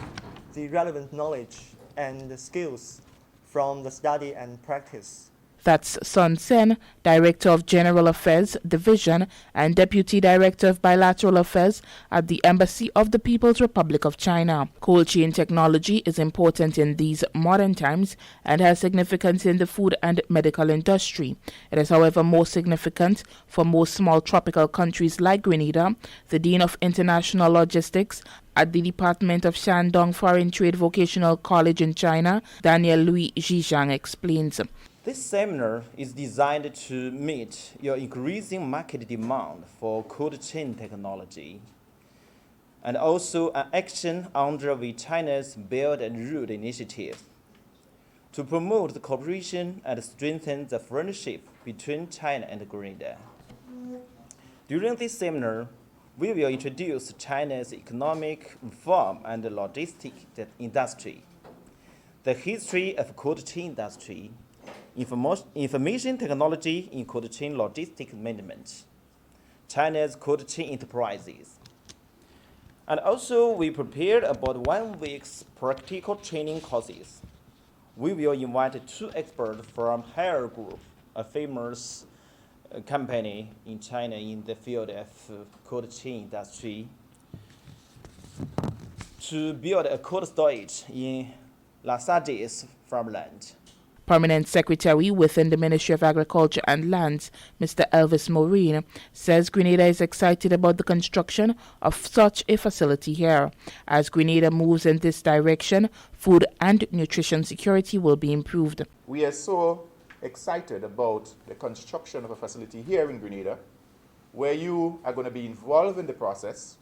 the relevant knowledge and skills from the study and practice. That's Sun Sen, Director of General Affairs Division and Deputy Director of Bilateral Affairs at the Embassy of the People's Republic of China. Cold chain technology is important in these modern times and has significance in the food and medical industry. It is, however, more significant for most small tropical countries like Grenada. The Dean of International Logistics at the Department of Shandong Foreign Trade Vocational College in China, Daniel Louis Zhizhang, explains. This seminar is designed to meet your increasing market demand for cold chain technology and also an action under the China's Belt and Road Initiative to promote the cooperation and strengthen the friendship between China and Grenada. During this seminar, we will introduce China's economic reform and logistics industry, the history of cold chain industry, information technology in cold chain logistics management, China's cold chain enterprises. And also we prepared about 1 week's practical training courses. We will invite 2 experts from Carriacou, a famous company in China in the field of cold chain industry, to build a cold storage in Lassaja's farmland. Permanent Secretary within the Ministry of Agriculture and Lands, Mr. Elvis Maureen, says Grenada is excited about the construction of such a facility here. As Grenada moves in this direction, food and nutrition security will be improved. We are so excited about the construction of a facility here in Grenada where you are going to be involved in the process,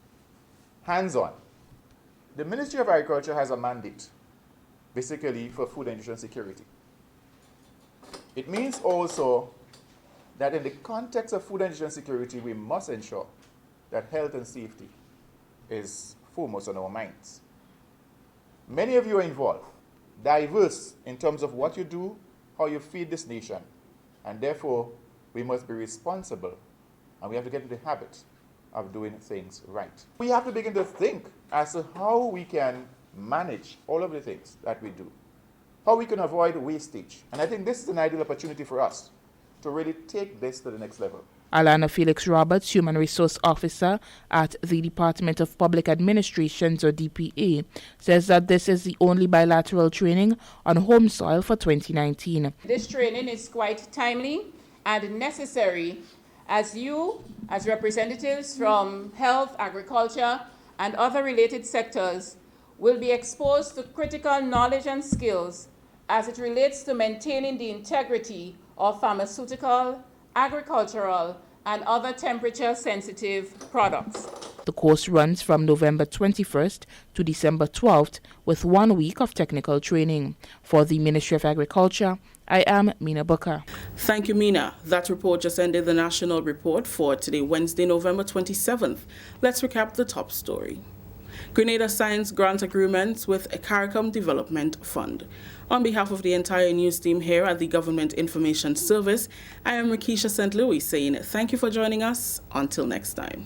hands-on. The Ministry of Agriculture has a mandate, basically, for food and nutrition security. It means also that in the context of food and nutrition security, we must ensure that health and safety is foremost on our minds. Many of you are involved, diverse in terms of what you do, how you feed this nation, and therefore we must be responsible and we have to get into the habit of doing things right. We have to begin to think as to how we can manage all of the things that we do, how we can avoid wastage. And I think this is an ideal opportunity for us to really take this to the next level. Alana Felix Roberts, Human Resource Officer at the Department of Public Administrations, or DPA, says that this is the only bilateral training on home soil for 2019. This training is quite timely and necessary as you, as representatives from health, agriculture, and other related sectors, will be exposed to critical knowledge and skills as it relates to maintaining the integrity of pharmaceutical, agricultural, and other temperature-sensitive products. The course runs from November 21st to December 12th with 1 week of technical training. For the Ministry of Agriculture, I am Mina Booker. Thank you, Mina. That report just ended the national report for today, Wednesday, November 27th. Let's recap the top story. Grenada signs grant agreements with a Carriacou Development Fund. On behalf of the entire news team here at the Government Information Service, I am Rakisha St. Louis saying thank you for joining us. Until next time.